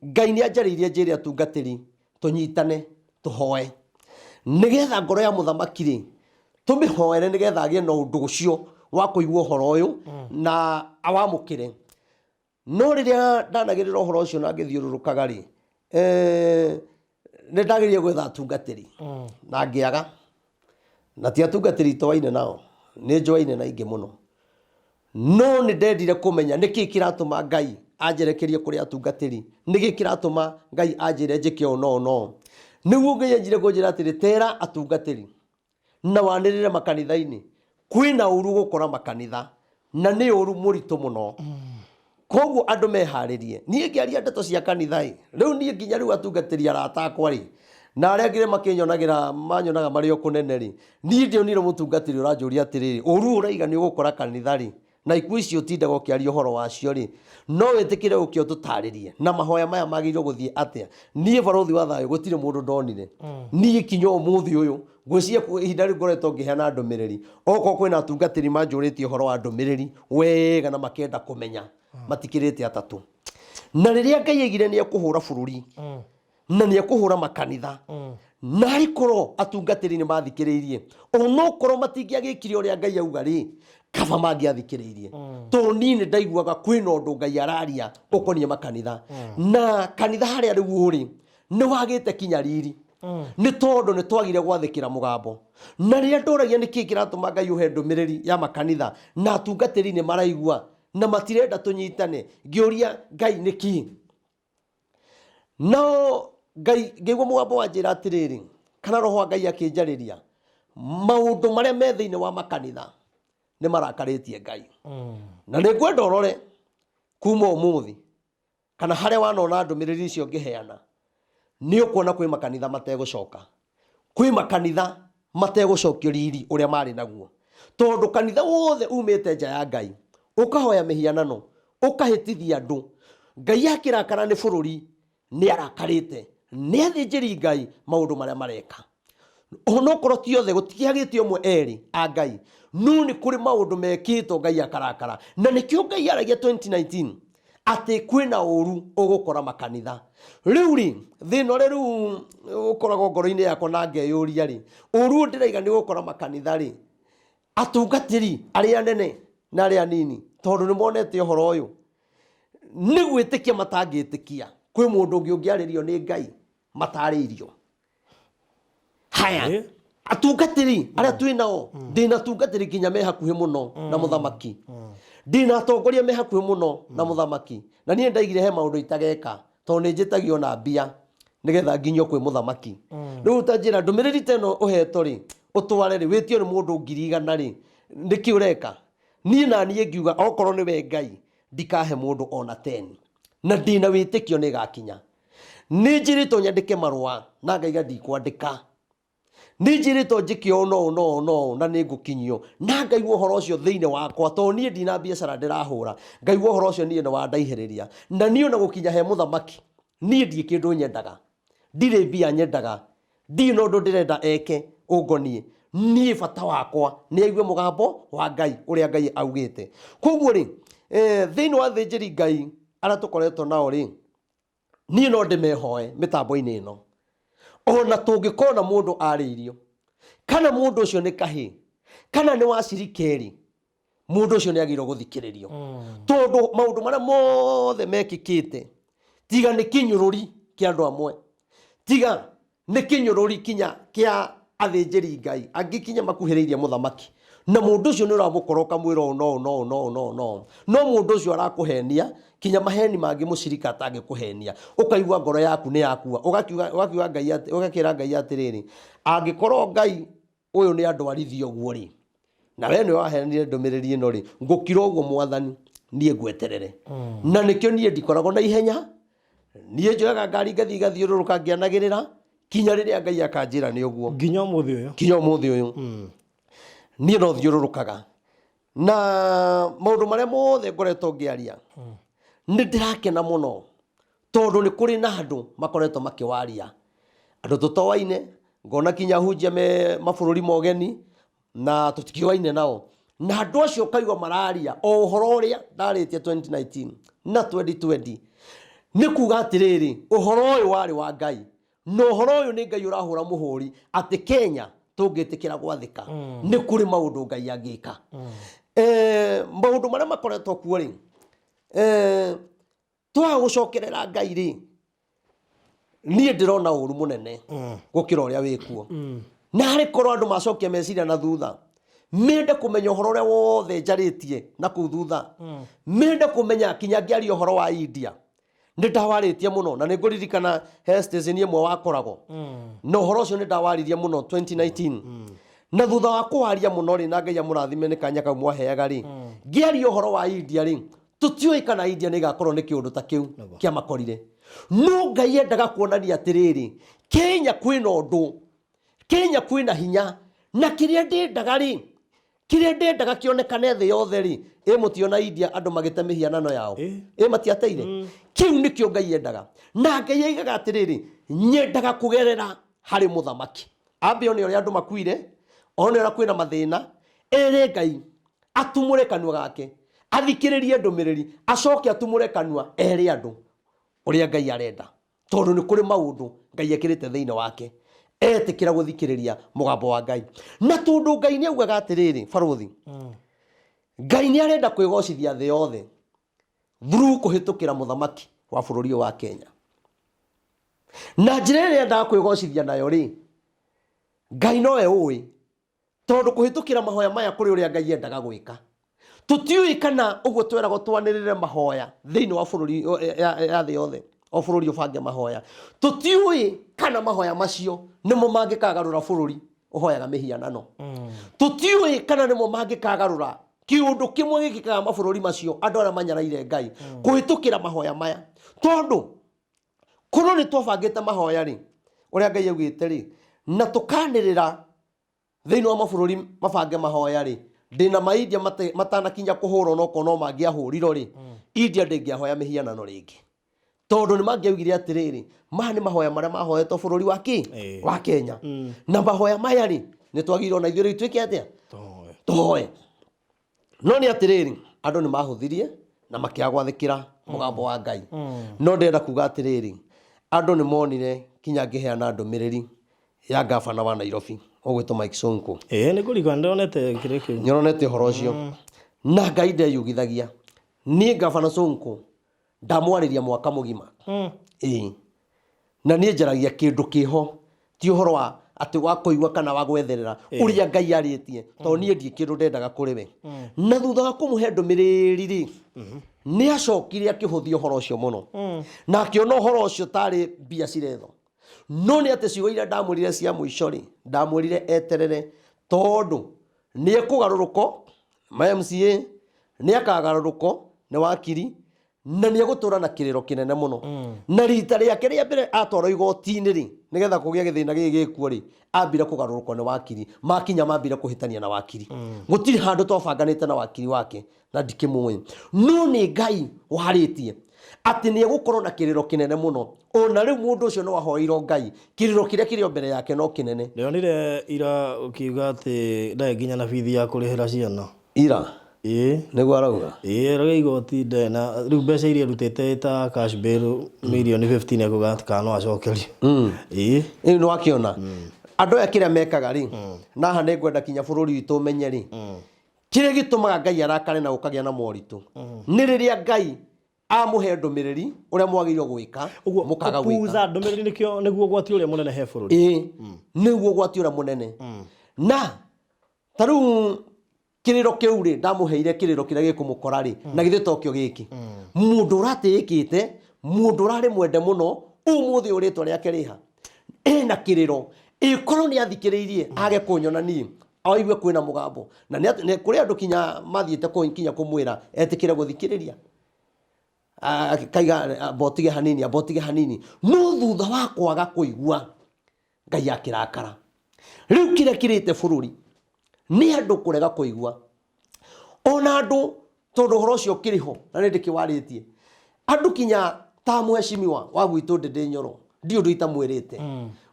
Ngai ni anjariirie njire atungatiri tunyitane tuhoe, nigetha ngoro ya muthamaki ri tumihoere, nigetha agie na undu ucio wa kuigua uhoro uyu na awamukire. No riria ndanagirira uhoro ucio na ngithiururukaga ri, ni ndageria gwetha atungatiri na ngiaga, na ti atungatiri toaine nao, ni njoaine na ingi muno. No ni ndendire kumenya niki kiratuma Ngai anjerekerie kuri atungatiri, niki kiratuma Ngai anjire njike no. Niguo Ngai anjire kunjira atiri tera atungatiri na wanirire makanitha-ini, kwina uru gukora makanitha na ni uru muritu muno. Koguo andu meharirie, nie ngiaria ndeto cia kanitha riu nie nginya riu atungatiri arata akwa ri na aria ngire makinyonagira manyonaga mari o kunene ri, nie ndionire mutungatiri uranjuria atiriri uru uraiga ni ugukora kanitha ri na ikuo icio tindaga ukiaria uhoro wacio ri, no wetikire ukio tutaririe na mahoya maya magirwo guthie atia. Nie barothi wa thayo gutire mundu ndonire, nie kinyo umuthi uyu gwiciria ihinda riu ngoretwo ngiheana ndumiriri, oko kwina atungatiri manjuritie uhoro wa ndumiriri wega na makenda kumenya matikirite atatu. Na riria Ngai egire ni ekuhura bururi na ni ekuhura makanitha, na arikoro atungatiri ni mathikiriirie, ono korwo matingiagikire uria Ngai auga ri, kaba mangiathikiriirie. To nini ndaiguaga kwina undu Ngai araria ukonie makanitha, na kanitha haria riu uri ni wagite kinya riri, ni tondu ni twagire gwathikira mugambo. Na riria ndoragia niki kiratuma Ngai uhe ndumiriri ya makanitha na atungatiri ni maraigua na matirenda tunyitane, ngiuria Ngai niki. No Ngai ngigwa mugambo wa njira atiriri, kana roho wa Ngai akinjariria maundu maria me thiini wa makanitha ni marakaritie Ngai. Na ni ngwenda urore kuma umuthi kana haria wanona ndumiriri icio ngiheana, ni ukuona kwi makanitha mategucoka, kwi makanitha mategucokio riri uria mari naguo, tondu kanitha wothe umite nja ya Ngai ukahoya mihianano ukahitithia andu, Ngai akirakara ni bururi ni arakarite, ni athinjiri Ngai maundu maria mareka. Ono korwo ti othe gutiagite umwe eri a Ngai, no ni kuri maundu mekitwo Ngai akarakara. Na nikio Ngai aragia 2019 ati kwina uru ugukora makanitha. Riu ri thino riu ukoragwo ngoro-ini yakwa na ngeyuria ri, uru ndiraiga ni gukora makanitha ri, atungatiri aria nene na aria nini, tondu ni monete uhoro uyu ni gwitikia matangitikia. Kwi mundu ungi ungiaririo ni Ngai matariirio. Haya atungatiri aria twinao, ndina atungatiri kinya me hakuhi muno na muthamaki, ndina atongoria me hakuhi muno na muthamaki, na nie ndaigire he maundu itageka tondu ni njitagio na mbia nigetha nginyo kwi muthamaki. Riu tanjira ndumiriri teno uheto ri utware ri witio ni mundu 100 ri, ndiki ureka nie na nie ngiuga okorwo ni we Ngai ndikahe mundu ona 10, na ndina witikio ni gakinya. Ni njirito nyandike marua na ngaiga ndikwandika, ni njirito njikio no na ni ngukinyio, na ngaigua uhoro ucio thiini wakwa, to nie ndina biacara ndirahura, ngaigua uhoro ucio nie ni wandaihiriria. Na nie ona gukinya he muthamaki nie ndie kindu nyendaga, ndire bia nyendaga, ndino ndu ndirenda eke ungonie, nie bata wakwa ni aigue mugambo wa Ngai uria Ngai augite. Koguo ri thiini wa thinjiri Ngai ara tukoretwo nao ri, nie no ndimehoe mitambo-ini ino, ona tungikona mundu ariirio kana mundu ucio ni kahi kana ni wa cirikeri, mundu ucio ni agirwo guthikiririo. Tondu maundu maria mothe mekikite tiga ni kinyururi kia andu amwe, tiga ni kinyururi kinya kia athĩnjĩri Ngai angikinya makuhĩrĩirie muthamaki na mundu ucio ni uramukoroka mwira no mundu ucio arakũhenia kinya maheni mangi mucirika atangĩkũhenia ukaigua ngoro yaku ni yakua ugakiuga Ngai ugakira Ngai atiriri angikorwo Ngai uyu ni andwarithio guo ri na we ni wahenire ndumiriri ino ri ngukira uguo mwathani nie ngweterere na nikio nie ndikoragwo na ihenya nie njoyaga ngari gathiũrũrũka ngianagĩrĩra kinya riria Ngai akanjira ni uguo nginya umuthi uyu nie no thiũrũrũkaga na maundu maria mothe ngoretwo ngiaria ni ndirakena muno tondu ni kuri na andu makoretwo makiwaria andu tutowaine ngona kinya hunjia mabũrũri mogeni na tutikiwaine nao na andu acio kaigwa mararia o uhoro uria ndarĩtie 2019 na 2020 ni kuga atiriri uhoro uyu wari wa Ngai no uhoro uyu ni Ngai urahura muhuri ati Kenya tungĩtĩkĩra gwathĩka ni kuri maundu Ngai angĩka maundu maria makoretwo kuo ri twa gucokerera Ngai ri nie ndirona uru munene gukira uria wikuo na hari korwo andu macokia meciria na thutha mende kumenya uhoro uria wothe njaritie na ku thutha mende kumenya kinya ngiaria uhoro wa India ndawaritie muno na niguririkana station imwe wakoragwo no uhoro ucio ndawaririe muno 2019 na thutha wa kuaria muno ri na Ngai amurathime ni kanya ka mwaheaga ri ngiaria uhoro wa India ri tutioi kana India ni gakorwo ni kiundu ta kiu kia makorire no Ngai endaga kuonania atiriri Kenya kwina undu Kenya kwina hinya na kiria ndendaga ri kiria ndendaga kionekane thĩ yothe ri mutiona India andu magite mihianano yao matiateire kiu nikio Ngai endaga na Ngai aigaga atiriri nyendaga kugerera hari muthamaki ambe one uria andu makuire one uria kwina mathina ere Ngai atumure kanua gake athikiririe ndumiriri acoke atumure kanua ere andu uria Ngai arenda tondu ni kuri maundu Ngai ekirite thiini wake etikira guthikiriria mugambo wa Ngai na tondu Ngai ni augaga atiriri baruthi Ngai ni arenda kwigocithia thĩ yothe through kuhitukira muthamaki wa bũrũri wa Kenya na njĩra ĩrĩa endaga kwigocithia nayo ri Ngai nowe ũĩ tondu kuhitukira mahoya maya kuri uria Ngai endaga gwika tutiui kana uguo tweragwo twanĩrĩre mahoya thĩinĩ wa bũrũri ya thĩ yothe o bũrũri ũbange mahoya tutiui kana mahoya macio nimo mangĩkagarũra bũrũri ũhoyaga mĩhianano tutiui kana nimo mangĩkagarũra kiundu kimwe gikikaga mabũrũri macio andu aria manyaraire Ngai kuhitukira mahoya maya tondu kuno ni twabangite mahoya ri uria Ngai augite ri na tukanirira thiini wa mabũrũri mabange mahoya ri ndina maidia matanakinya kuhura no kono mangiahuriro ri India ndingiahoya mihianano ringi tondu ni mangiaugire atiriri mani mahoya maria mahoyetwo bũrũri wa Kenya na mahoya maya ri ni twagirwo na ithuĩ itwike atia toe no ni atiriri andu ni mahuthirie na makiagwathikira mugambo wa Ngai no ndenda kuga atiriri andu ni monire kinya ngiheana ndumiriri ya gavana wa Nairobi ogwitwo Mike Sonko ni kurika ndonete kireke nyoronete horo ucio na Ngai ndeyugithagia ni gavana Sonko ndamwariria mwaka mugima na ni njaragia kindu kiho ti uhoro wa ati wakoigwa kana wagwetherera uria Ngai aritie to nie ndie kindu ndendaga kuri we na thutha wa kumuhe ndumiriri ri ni acokire akihuthia uhoro ucio muno na akiona uhoro ucio tari mbia ciretho no ni ati ciugo iria ndamwirire cia muico ri ndamwirire eterere tondu ni ekugaruruko ma MCA ni akagaruruko ni wakiri na ni egutura na kiriro kinene muno na rita riake ria mbere atwaro igoti-ini ri nigetha kugia githina gikuo ri ambire kugaruruko ni wakiri makinya mambire kuhitania na wakiri gutiri handu twabanganite na wakiri wake na ndikimwe no ni Ngai waritie ati ni egukorwo na kiriro kinene muno ona riu mundu ucio no ahoirwo Ngai kiriro kiria kirio mbere yake no kinene ndionire ira ukiuga ati ndae nginya na bithi ya kurihira ciana ira niguo arauga rega igoti ndena riu mbeca iria rutite ta cash bill milioni 15 ekuga kana acokerio no wakiona andu aya kiria mekaga ri naha ni ngwenda kinya bũrũri witũ umenye ri kiria gitumaga Ngai arakare na ukagia na moritu ni riria Ngai amuhe ndumiriri uria mwagirwo gwika mukaga gwika kupuza ndumiriri nikio niguo gwati uria munene he bururi niguo gwati uria munene na taru kiriro kiu ri ndamuheire kiriro kiria gikumukora ri na githe tokyo giki mundu uratikite mundu urari mwende muno umuthi uritwa riake riha ena kiriro ikorwo ni athikiriirie age kunyona ni aigue kwina mugambo na ne kuri andu kinya mathiite kinya kumwira etikire guthikiriria kaiga abotige hanini no thutha wa kwaga kuigua Ngai akirakara riu kire kirite bururi ni andu kurega kuigua ona andu tondu horo cio kiriho na ndikiwaritie andu kinya ta muheshimiwa wa gwitu Ndindi Nyoro ndio ndu itamwirite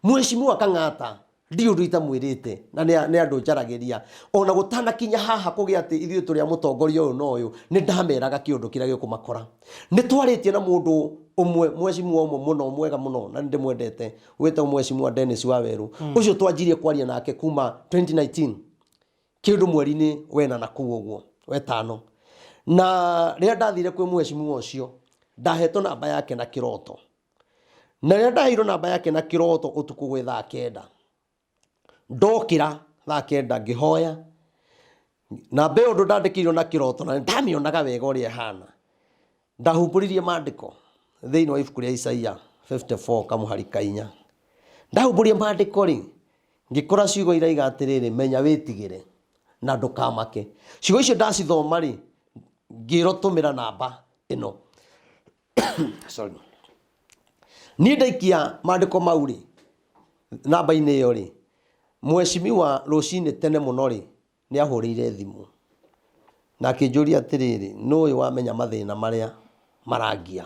muheshimiwa Kang'ata ndio ndu itamwirite na ne andu njaragiria ona gutana kinya haha kugia ati ithuĩ turi amutongoria uyu no uyu ni ndameraga kiundu kiria gikumakora ni twaritie na mundu umwe muheshimiwa umwe muno mwega muno na ndimwendete wita muheshimiwa Dennis Waweru ucio twanjirie kwaria nake kuma 2019 kindu mweri-ini wena na kuu uguo wetano na ria ndathire kwi muheshimiwa ucio ndahetwo namba yake na kiroto na ria ndahiro namba yake na kiroto utuku gwe thaa 9 ndokira thaa 9 ngihoya na be undu ndandikirwo na kiroto na ndamionaga wega uria hana ndahumburirie mandiko thiini wa ibuku ria Isaia 54 kamuhari kainya ndahumburie mandiko ri ngikora ciugo iraiga atiriri menya witigire na ndukamake ciugo icio ndacithoma ri ngirotumira namba ino sorry ni ndaikia mandiko mauri namba ine iyo ri muheshimiwa rucini tene muno ri ni ahurire thimu na kinjuria atiriri no yu wamenya mathina maria marangia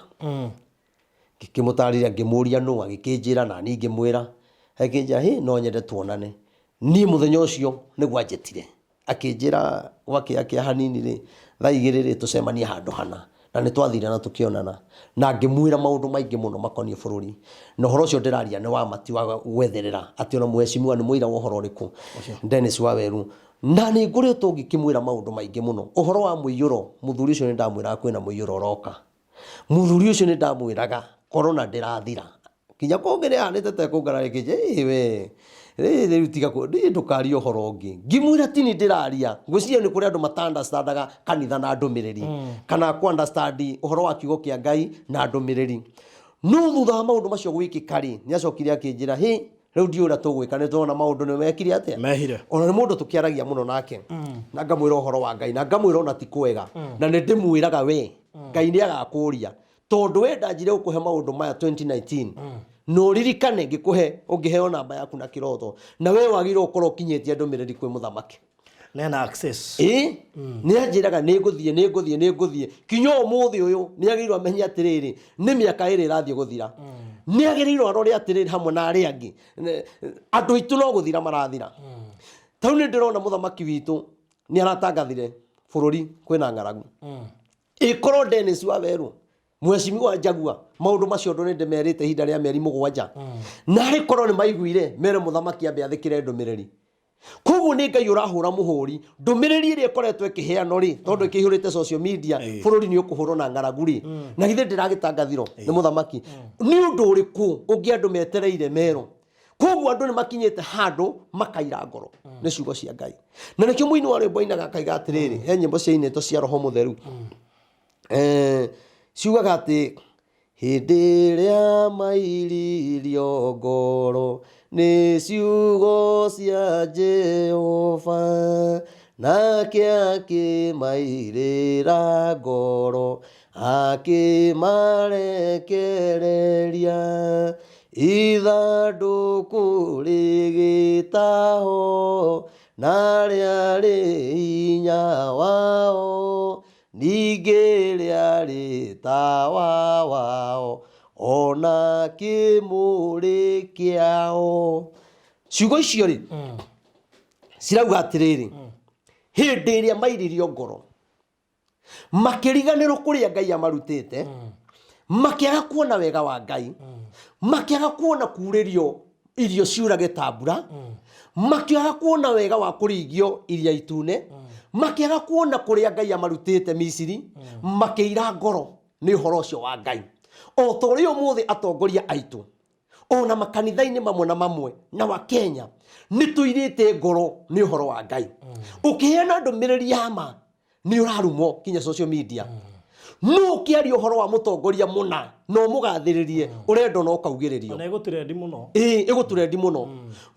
ngikimutariria ngimuria no agikinjira na ni ngimwira akinja no nyende tuonane ni muthenya ucio ni gwanjetire akinjira gwake hanini ri thaa 2 ri tucemania handu hana na ni twathire na tukionana na ngimwira maundu maingi muno makonie bururi no horo cio ndiraria ni wa mati wa gwetherera ati ona muheshimiwa ni muira wa horo riku Dennis Waweru na ni nguritwo ngikimwira maundu maingi muno uhoro wa muiyuro muthuri ucio ni ndamwira kwina muiyuro roka muthuri ucio ni ndamwiraga corona ndirathira kinya kongere anete te kungara rikije we riu tiga ku ndukario horo ngi ngimwira tini ndiraria ngwiciria ni kuri andu matandastandaga kanitha na ndumiriri kana ku understand uhoro wa kiugo kia Ngai na ndumiriri no thutha wa maundu macio gwikikari ni acokire akinjira riu ndiura tugwika ni tuona maundu ni mekire atia mehire ona ni mundu tukiaragia muno nake na ngamwira uhoro wa Ngai na ngamwira ona ti kwega na ni ndimwiraga we Ngai ni agakuria tondu we ndanjire gukuhe maundu maya 2019 no ririkane ngikuhe ungiheo namba yaku na kiroto na we wagirwo ukorwo kinyetie ndumiriri kwi muthamaki nena access ni anjiraga ni nguthie kinyo umuthi uyu ni agirwo amenye atiriri ni miaka iri irathie guthira ni agirwo arore atiriri hamwe na ari angi andu itu no guthira marathira tau ni ndirona muthamaki witu ni aratangathire bururi kwina ngaragu ikorwo Dennis Waweru muheshimiwa Njagua maundu macio ndo ndi merite hinda ria meri 7 na ri korwo ni maiguire mere muthamaki ambe athikire ndumiriri kugu ni Ngai urahura muhuri ndumiriri iri ikoretwo ikiheano ri tondu ikihurite social media bururi ni ukuhurwo na ngaragu ri na githe ndiragitangathiro ni muthamaki ni undu uriku ungi andu metereire mero kugu andu ni makinyete handu makaira ngoro ni ciugo cia Ngai na nikio muini wa rwimbo inaga kaiga atiriri he nyimbo cia ineto cia roho mutheru ciugaga ati hindi iria mairirio ngoro ni ciugo cia Jehova nake akimairira ngoro akimarekereria ithanduku rigitaho na riari hinya wao ningĩ rĩarĩ tawa wao ona kĩmũrĩ kĩao ciugo icio rĩ cirauga atĩrĩrĩ hĩndĩ ĩrĩa mairirio ngoro makĩriganĩrwo kũrĩa Ngai amarutĩte makĩaga kuona wega wa Ngai makĩaga kuona kurĩrio irio ciurage ta mbura makĩaga kuona wega wa kũringio iria itune makĩaga kuona kũrĩa Ngai amarutĩte Misiri makĩira ngoro nĩ ũhoro ũcio wa Ngai. O ta ũrĩa ũmũthĩ atongoria aitũ ona makanitha-inĩ mamwe na mamwe na wa Kenya nĩ tũirĩte ngoro nĩ ũhoro wa Ngai. Ũkĩheana ndũmĩrĩri ya ma nĩ ũrarumwo kinya social media. No ũkĩaria ũhoro wa mũtongoria mũna no mũgathĩrĩrie ũrenda no kaugĩrĩrio. Ona ĩgũtũrendi mũno. Ĩgũtũrendi mũno.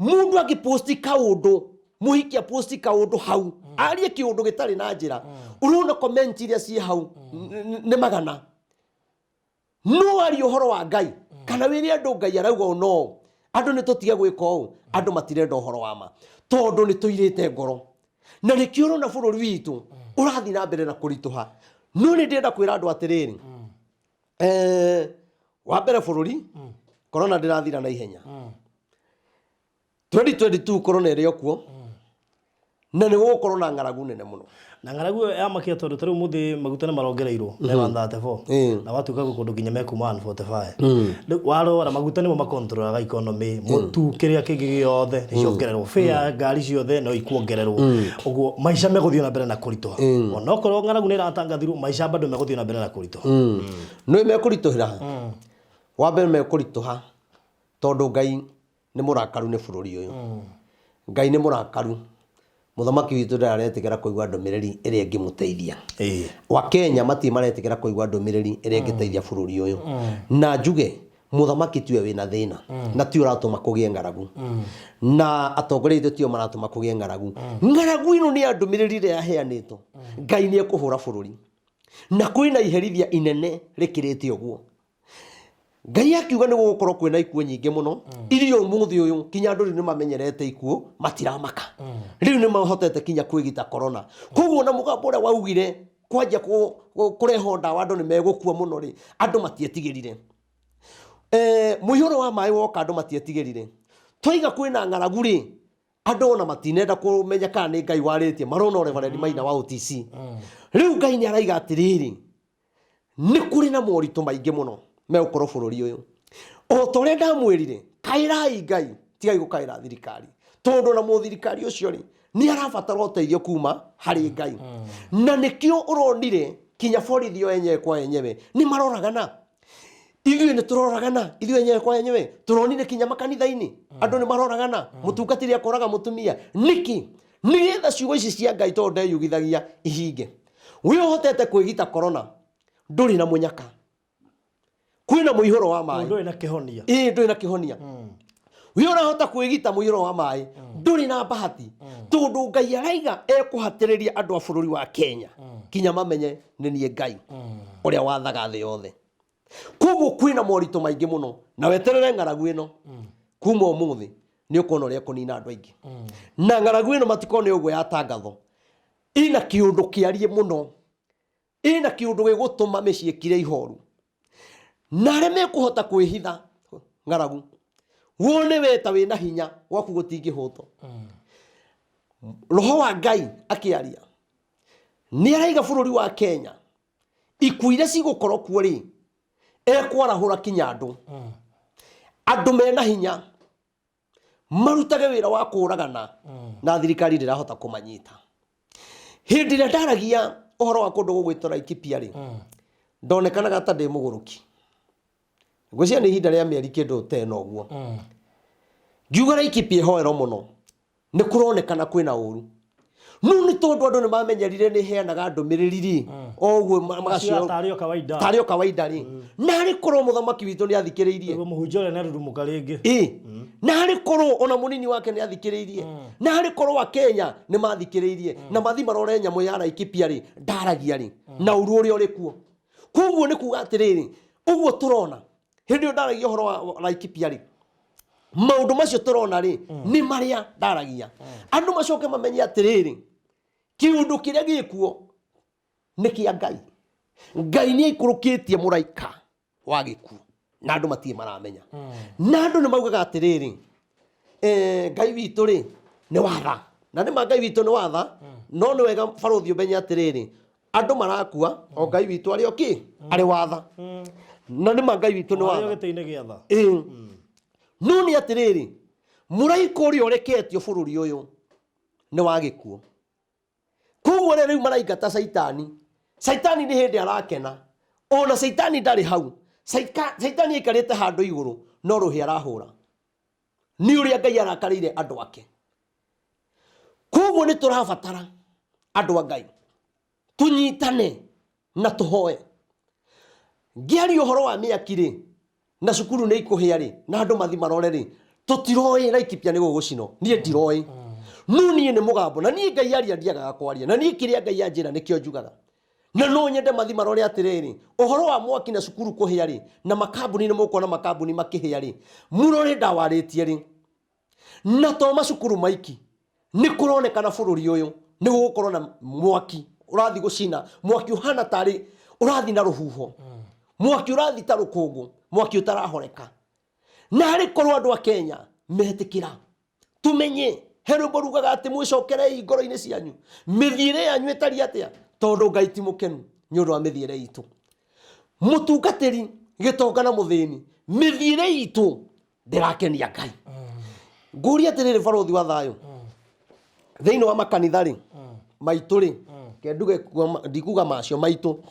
Mũndũ angĩposti kaũndũ mũhikia posti kaũndũ hau arie kĩũndũ gĩtarĩ na njĩra ũrona comment iria ciĩ hau nĩ magana. No aria ũhoro wa Ngai kana wĩrĩa andũ Ngai arauga no andũ nĩ tũtige gwĩka ũũ andũ matirenda ũhoro wa ma tondũ nĩ tũirĩte ngoro na nĩkĩo ũrona bũrũri witũ ũrathiĩ na mbere na kũritũha. No nĩ ndĩrenda kwĩra andũ atĩrĩrĩ wa mbere bũrũri corona ndĩrathira na ihenya. 2022 corona ĩrĩ okuo na nĩ gũkorwo na ng'aragu nene mũno. Na ng'aragu ya makia tondũ tarĩu mũthĩ maguta nĩ marongereirwo me 134 na watuĩka gũkũndũ nginya mekuma 145. Warora maguta nĩmo makontrolaga economy mũtu kĩrĩa kĩngĩ gĩothe nĩciongererwo fare ngari ciothe no ikuongererwo ũguo maica megũthiĩ na mbere na kũritũha. Ona okorwo ng'aragu nĩ ĩratangathirwo maica bado megũthiĩ na mbere na kũritũha. No mekũritũhĩra wa mbere mekũritũha tondũ Ngai nĩ mũrakaru nĩ bũrũri ũyũ. Ngai nĩ mũrakaru. Mũthamaki witũ ndaretigĩra kũigua ndũmĩrĩri ĩrĩa ĩngĩmũteithia. Wa Kenya matirĩ maretigĩra kũigua ndũmĩrĩri ĩrĩa ĩngĩteithia bũrũri ũyũ. Na njuge mũthamaki tiwe wĩna thĩna na ti ũratũma kũgĩe ng'aragu. Na atongoria aitũ tio maratũma kũgĩe ng'aragu. Ng'aragu ĩno nĩ ya ndũmĩrĩri ĩrĩa yaheanĩtwo. Ngai nĩ ekũhũra bũrũri. Na kwĩna iherithia inene rĩkĩrĩte ũguo. Ngai akiuga nĩ gũgũkorwo kwĩna ikuũ nyingĩ mũno. Irio mũthĩ ũyũ kinya andũ nĩ mamenyerete ikuũ matiramaka. Rĩu nĩ mahotete kinya kwĩgita corona. Koguo na mũgambo ũrĩa waugire kwanja kũreho ndawa andũ nĩ megũkua mũno rĩ andũ matietigĩrire. Mũihũro wa maĩ woka andũ matietigĩrire. Twaiga kwĩna ng'aragu rĩ andũ ona matinenda kũmenya kana nĩ Ngai warĩtie marona Reverend Maina wa OTC. Rĩu Ngai nĩ araiga atĩrĩrĩ nĩ kũrĩ na moritũ maingĩ mũno megũkorwo bũrũri ũyũ. O ta ũrĩa ndamwĩrire kairai Ngai tigai gũkaĩra thirikari tondũ na mũthirikari ũcio rĩ nĩ arabatara ũteithio kuma harĩ Ngai. Na nĩkĩo ũronire kinya borithi yo yenyewe kwa yenyewe nĩ maroragana. Ithuĩ nĩ tũroragana ithuĩ yenyewe kwa yenyewe tũronire kinya makanitha-inĩ andũ nĩ maroragana mũtungatĩri akoraga mũtumia nĩkĩ nĩgetha ciugo ici cia Ngai tondũ ndeyugithagia ihinge. We ũhotete kwĩgita corona ndũrĩ na mũnyaka. Kwĩna mũihũro wa maĩ ndũrĩ na kĩhonia. Ndũrĩ na kĩhonia. We ũrahota kwĩgita mũihũro wa maĩ ndũrĩ na bahati tondũ Ngai araiga ekũhatĩrĩria andũ a bũrũri wa Kenya kinya mamenye nĩ niĩ Ngai ũrĩa wathaga thĩ yothe. Koguo kwĩna moritũ maingĩ mũno na weterere ng'aragu ĩno kuma ũmũthĩ nĩ ũkuona ũrĩa kũnina andũ aingĩ. Na ng'aragu ĩno matikona ũguo yatangatho ĩna kĩũndũ kĩarie mũno ĩna kĩũndũ gĩgũtũma mĩciĩ ĩkire ihoru. Na arĩa mekũhota kwĩhitha ng'aragu wone weta wĩna hinya waku gũtingĩhũtwo. Roho wa Ngai akĩaria nĩ araiga bũrũri wa Kenya ikuũ iria cigũkorwo kuo rĩ ekwarahũra kinya andũ mena hinya marutage wĩra wa kũragana na thirikari ndĩrahota kũmanyita. Hĩndĩ ĩrĩa ndaragia ũhoro wa kũndũ gũgwĩtwo Laikipia rĩ ndonekanaga ta ndĩ mũgũrũki. Ngwĩciria nĩ ihinda rĩa mĩeri kĩndũ tena ũguo. Ngiuga Laikipia ihoero mũno nĩ kũronekana kwĩna ũru. No nĩ tondũ andũ nĩ mamenyerire nĩ heanaga ndũmĩrĩri rĩ oguo magacio tarĩ o kawaida rĩ na arĩ korwo mũthamaki witũ nĩ athikĩrĩirie mũhunjia ũrĩa nĩ arurumũka rĩngĩ. Na arĩ korwo ona mũnini wake nĩ athikĩrĩirie na arĩ korwo wa Kenya nĩ mathikĩrĩirie na mathi marore nyamũ ya Laikipia rĩ ndaragia rĩ na ũru ũrĩa ũrĩ kuo. Koguo nĩ kuga atĩrĩrĩ ũguo tũrona hĩndĩ ĩyo ndaragia ũhoro wa Laikipia rĩ maũndũ macio tũrona rĩ nĩ marĩa ndaragia. Andũ macoke mamenye atĩrĩrĩ kiũndũ kĩrĩa gĩkuo nĩ kĩa Ngai. Ngai nĩ aikũrũkĩtie mũraika wa gĩkuũ na andũ matirĩ maramenya. Na andũ nĩ maugaga atĩrĩrĩ Ngai witũ rĩ nĩ watha na nĩma Ngai witũ nĩ watha no nĩ wega barothi ũmenye atĩrĩrĩ andũ marakua o Ngai witũ arĩ okĩ arĩ watha na nĩma Ngai witũ nĩ watha. No nĩ atĩrĩrĩ mũraika ũrĩa ũreketio bũrũri ũyũ nĩ wa gĩkuũ. Koguo rĩu maraingata Saitani nĩ hĩndĩ arakena ona saitani ndari hau saitani ikarite handu iguru no ruhi arahura ni uria Ngai arakarire andu ake koguo ni turabatara andu a Ngai tunyitane na tuhoe ngiari uhoro wa miakire na cukuru ni ikuhia ri na andu mathi marore ri tutiroi Laikipia ni gugucino nie ndiroi no nie ni mugambo na nie Ngai aria ndiagaga kwaria na nie kiria Ngai anjira nikio njugaga na no nyende mathi marore atiriri uhoro wa mwaki na cukuru kuhia ri na makambuni ni mukuona makambuni makihia ri murore ndawaritie ri na to macukuru maiki ni kuronekana bururi uyu ni gukorwo na mwaki urathi gucina mwaki uhana tari urathi na ruhuho mwaki urathi ta rukungu mwaki utarahoreka na hari korwo andu a Kenya metikira tumenye hero borugaga ati mwicokerei ngoro-ini cianyu mithiire yanyu etari atia tondu Ngai ti mukenu ni undu wa mithiire itu mutungatiri gitonga na muthini mithiire itu ndirakenia Ngai nguria atiriri barothi wa thayo thiini wa makanitha ri maitu ri ke nduge ndikuga macio maitu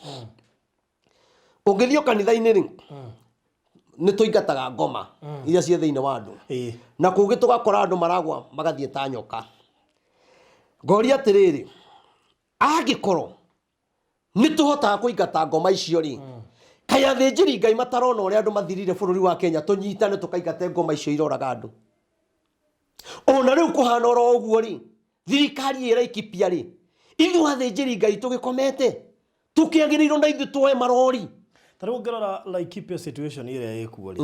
ungithio kanitha-ini ri ni tuingataga ngoma iria cie thiini wa andu na kugi tugakora andu maragwa magathie ta nyoka ngoria atiriri agikoro ni tuhotaga kuingata ngoma icio ri kaya thinjiri Ngai matarona uria andu mathirire bururi wa Kenya tunyitane tukaingate ngoma icio iroraga andu ona riu kuhana oro uguo ri thirikari ira Laikipia ri ithu athinjiri Ngai tugikomete tukiagirirwo na ithu tuoe marori tariu ngerora Laikipia situation ire ikuo ri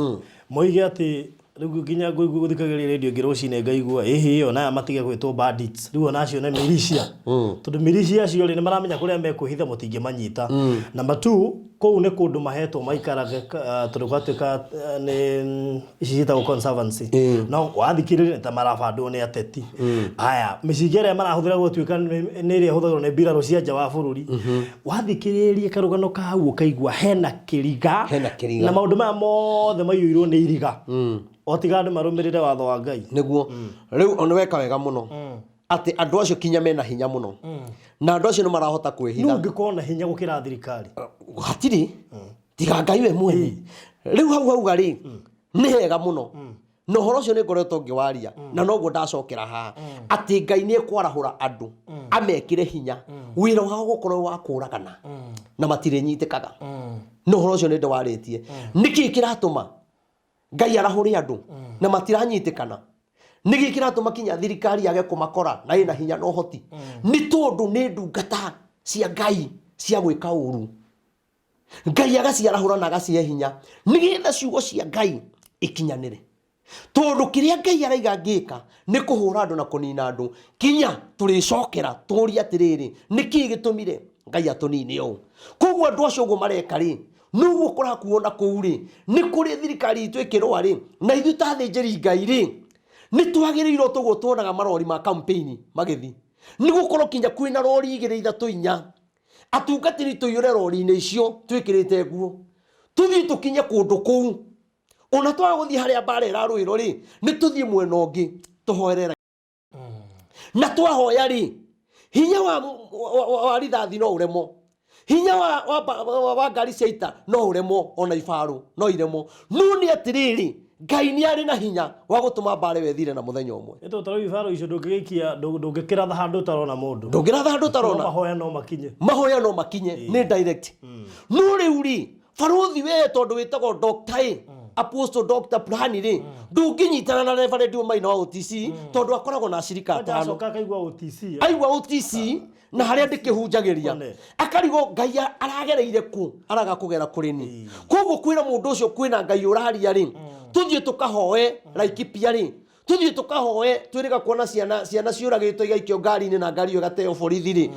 moige ati riu nginya guthikagiria radio ngirocine ngaigua iyo na matige gwitwo bandits riu ona acio na militia tondu militia acio ri ni maramenya kuria mekuhitha mutinge manyita number 2 kou ni kundu mahetwo maikaraga tondu gwatuika ni icita conservancy no wathikiriria ta marabandwo ni ateti aya micigere marahuthira gutuika ni ri huthagirwo ni mbirarũ cia nja wa bururi wathikiririe karugano ka hau ukaigua hena kiriga na maundu maya mothe maiyuirwo ni iriga otiga andu marumirire watho wa Ngai niguo riu ono weka wega muno ati andu acio kinya mena hinya muno na andu acio no marahota kwihitha no ngikona hinya gukira thirikari hatiri tiga Ngai we mwene riu hau ri ni hega muno no horo cio ni ngoretwo ngiwaria na noguo ndacokera ha ati Ngai ni ekwarahura andu amekire hinya wira wao gukorwo wa kuragana na matire nyitikaga no horo cio ni ndawaritie niki kiratuma Ngai arahuri andu na matiranyitikana nigi kiratuma kinya thirikari yage kumakora na ina hinya no hoti ni tondu ni ndungata cia Ngai cia gwika uru Ngai agaciarahura na agacie hinya nigetha ciugo cia Ngai ikinyanire tondu kiria Ngai araiga ngika ni kuhura andu na kunina andu kinya turicokera turia atiriri niki gitumire Ngai atunini u koguo andu acio go mareka ri nuguo kora kuona kuuri ni kuri thirikari itu ikirwa ri na ithu ta thinjiri Ngai ri ni twagirirwo tugutuonaga marori ma campaign magithi ni gukorwo kinya kwina rori igire ithatu inya atungatiri tuyure rori-ini icio twikirite nguo tuthii tukinye kundu kuu ona twaguthii haria mbara iraruirwo ri ni tuthii mwena ungi tuhoerera na twahoya ri hinya wa rithathi no uremo hinya wa ngari cia ita no uremo ona ibaru no iremo no ni atiriri Ngai ni ari na hinya wa gutuma mbare wethire na muthenya umwe eto taro ibaru icio ndungigikia ndungikiratha handu tarona mundu ndungiratha handu tarona mahoya no makinye ni direct no riu ri barothi we tondu witagwo doctor apostle doctor plan ri ndunginyitana na reverend Maina wa OTC tondu akoragwo na shirika atano aigua OTC na haria ndikihunjagiria akarigo Ngai aragereire ku araga kugera kurini koguo kwira mundu ucio kwina Ngai uraria ri tuthie tukahoe Laikipia ri tuthie tukahoe twiriga kuona ciana ciuragitwo igaikio ngari-ini na ngari yo gateo borithi ri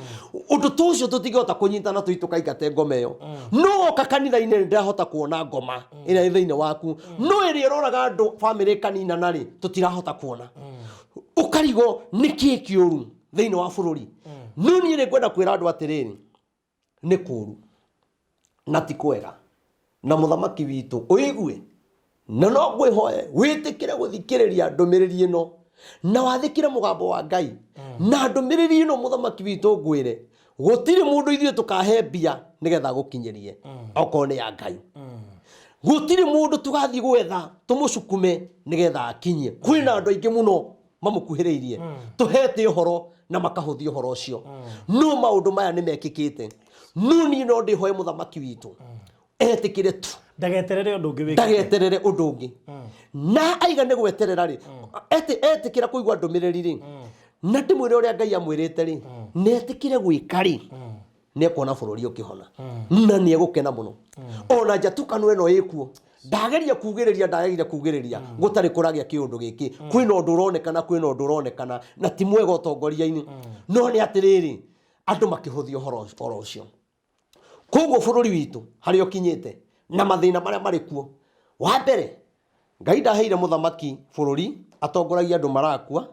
undu tucio tutigota kunyitana tuikaingate ngoma iyo no kakanitha-ini ndirahota kuona ngoma ina thiini waku no iri roraga andu family kanina nari tutirahota kuona ukarigo niki kiuru thiini wa bururi no ni ri kwenda kwira andu atiriri ni kuru na ti kwega na muthamaki witu uigue na no ngwihoe witikire guthikiriria ndumiriri ino na wathikire mugambo wa Ngai na ndumiriri ino muthamaki witu ngwire gutiri mundu ithuĩ tukahe mbia nigetha gukinyerie okorwo ni ya Ngai gutiri mundu tugathii gwetha tumucukume nigetha akinyie kwina andu aingi muno mamukuhiriirie tuhete uhoro na makahuthia uhoro ucio no maundu maya nimekikite nuni no ndihoe muthamaki witu etikire tu ndageterere undu ungi ndageterere undu ungi na aiga ni gweterera ri etikira kuigwa ndumiriri ri na ndimwire uria Ngai amwirite ri netikire gwika ri ne kuona bururi ukihona na ni egukena muno ona njatukano eno ikuo ndageria kugiriria gutari kuragia kiundu giki kwina undu uronekana na ti mwega utongoria-ini no ni atiriri andu makihuthia horo ucio koguo bururi witu hari ukinyite na mathina maria mari kuo wa mbere Ngai ndaheire muthamaki bururi atongoragia andu marakua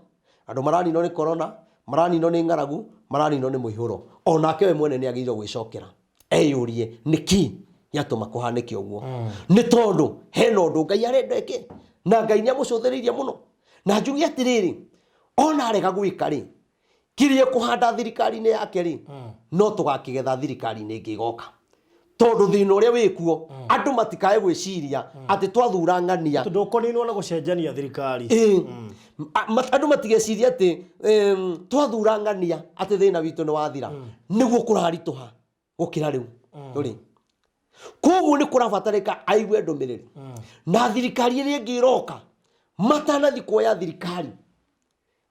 andu maranino ni corona maranino ni ngaragu maranino ni muihuro onake we mwene ni agirwo gwicokera eyurie niki yatuma kuhanike uguo ni tondu hena undu Ngai arenda eke na Ngai ni amucuthiririe muno na njugi atiriri ona arega gwika ri kirie kuhanda thirikari-ini yake ri no tugakigetha thirikari-ini ingi igoka tondu thina uria wikuo andu matikae gwiciria ati twathura ng'ania tondu koninwo na gucenjania thirikari andu matigeciria ati twathura ng'ania ati thina witu ni wathira niguo kurarituha gukira riu uri koguo ni kurabatarika aigwe ndumiriri na thirikari iria ingi iroka matanathi kuoya thirikari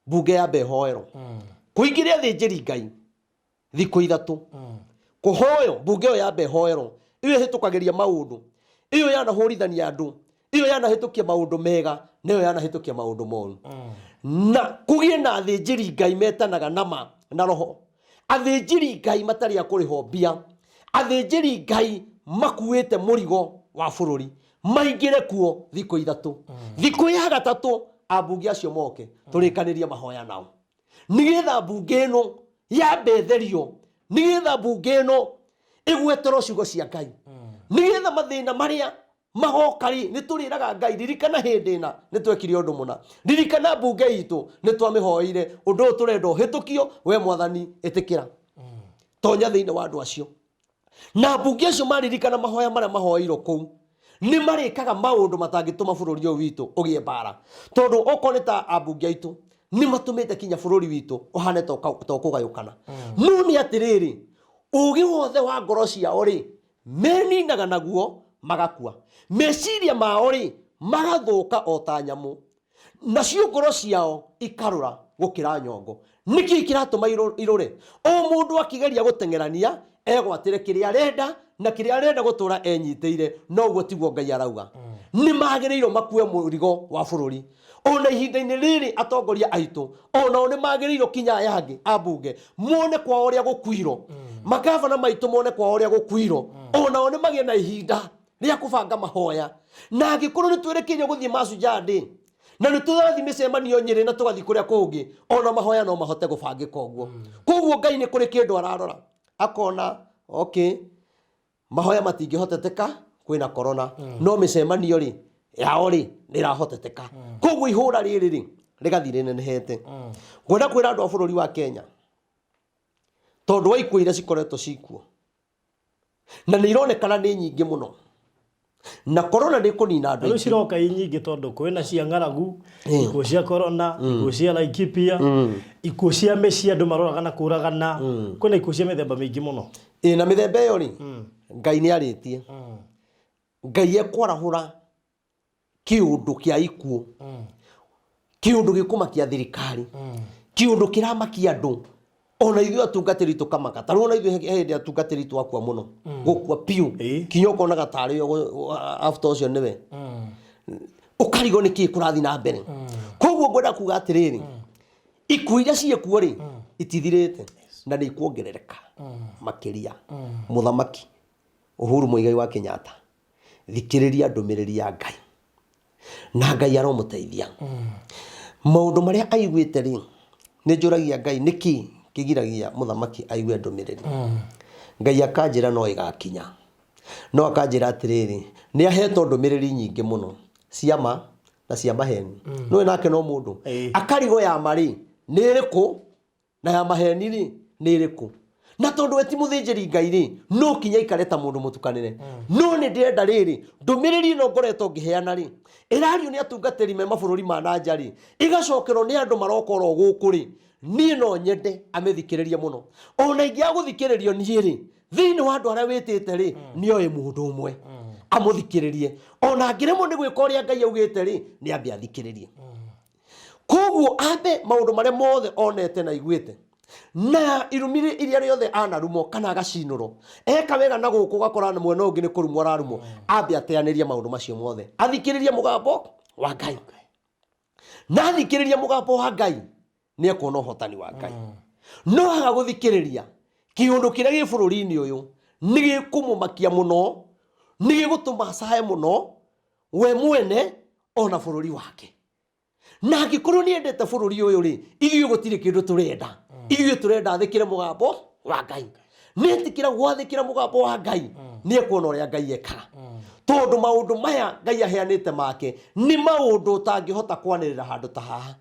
bunge ya behoero kuingiria thinjiri Ngai thiku ithatu kuhoyo bunge yo ya behoero iyo hitukageria maundu iyo yana horithania andu iyo yana hitukia maundu mega niyo yana hitukia maundu moru na kugie na thinjiri Ngai metanaga nama na roho athinjiri Ngai matari akuriho mbia athinjiri Ngai makuite murigo wa bururi maingire kuo thiku ithatu thiku ya gatatu abunge acio moke turikanirie mahoya nao nigetha bunge ino yambetherio nigetha bunge ino igwetero ciugo cia Ngai nigetha mathina maria magokari ni turiraga Ngai ririkana hindi na ni twekire undu muna ririkana bunge itu ni twamihoire undu turendo hitukio we mwathani itikira tonya thiini wa andu acio na bunge acio maririkana mahoya maria mahoirwo kuu ni marikaga maundu matangituma bururi uyu witu ugie bara tondu okoneta abunge aitu ni matumite kinya bururi witu uhane to kugayukana no ni atiriri ugi wothe wa ngoro ciao ri meninaga naguo magakua meciria mao ri magathuka ota nyamu nacio ngoro ciao ikarura gukira nyongo niki kiratuma irure o mundu akigeria gutengerania egwatire kiria arenda na kiria arenda gutura enyiteire no guo tiguo Ngai arauga ni magiriiro makue murigo wa bururi ona ihinda-ini riri atongoria aitu ona ni magiriiro kinya yangi abunge mone kwa uria gukwiro makavana maitu mone kwa uria gukwiro ona ni magie na ihinda ria kubanga mahoya na angikuru ni twerekeire guthie macujandi na ni turathi micemanio nyiri na tugathi kuria kungi ona mahoya no mahote gubangika uguo koguo Ngai ni kuri kindu ararora akona okay mahoya matingihoteteka kwina corona no micemanio ri yao ri nirahoteteka koguo ihura riri ri rigathire nenehete ngwenda kwira andu a bururi wa Kenya tondu wa ikuo iria cikoretwo cikuo na ni ironekana ni nyingi muno na corona ni kunina andu aingĩ ciroka nyingi tondu kwina cia ng'aragu ikuo cia corona ikuo cia Laikipia ikuo cia mĩciĩ andu maroraga na kuragana kwina ikuo cia mĩthemba mĩingĩ muno na mĩthemba iyo ri Ngai ni aritie Ngai ekwarahura kiundu kia ikuo kiundu gikumakia thirikari kiundu kiramakia andu ona ithuĩ atungatĩri tukamaka tarũ ona ithuĩ hĩndĩ atungatĩri twakua muno gukua piu kinyoko na gatari yo after ucio niwe ukarigo niki kurathi na mbere koguo ngwenda kuga atiriri ikuo iria ciekuo ri itithirite na ni ikuongerereka makiria muthamaki Uhuru Muigai wa Kenyatta thikiriria ndumiriri ya Ngai na Ngai aromuteithia maundu maria aiguite ri ni njuragia Ngai niki kigiragia muthamaki aigue ndumiriri Ngai akanjira no igakinya no akanjira atiriri ni aheto ndumiriri nyingi muno ciama na cia maheni no nake no mundu akarigo ya mari ni iriku na ya maheni ri ni iriku na tondu we ti muthinjiri Ngai ri no kinya ikareta mundu mutukanire no ni ndirenda riri ndumiriri no ngoretwo ngiheana ri irario ni atungatiri me mabururi ma nanja ri igacokerwo ni andu marokoro guku ri ni no nyende amethikiririe muno ona ingia guthikiririo ni ri thiini wa andu aria witite ri ni oe mundu umwe amuthikiririe ona ngiremo ni gwika uria Ngai augite ri ni ambe athikiririe koguo ambe maundu maria mothe onete na iguite na irumire iria riothe anarumo kana agacinuro eka wega na guku gakora na mwena ungi ni kurumwa ararumo ambe ateaniria maundu macio mothe athikiririe mugambo wa Ngai na athikiririe mugambo wa Ngai ni ekuona uhotani wa Ngai no aga guthikiriria kiundu kiria gi bururi-ini uyu ni gikumumakia muno ni gigutuma sae muno we mwene ona bururi wake na gikorwo ni endete bururi uyu ri ithuĩ gutire kindu turenda ithuĩ turenda athikire mugambo wa Ngai netikira gwathikira mugambo wa Ngai ni ekuona uria Ngai ekaga tondu maundu maya Ngai aheanite make ni maundu utangihota kwanirira handu ta haha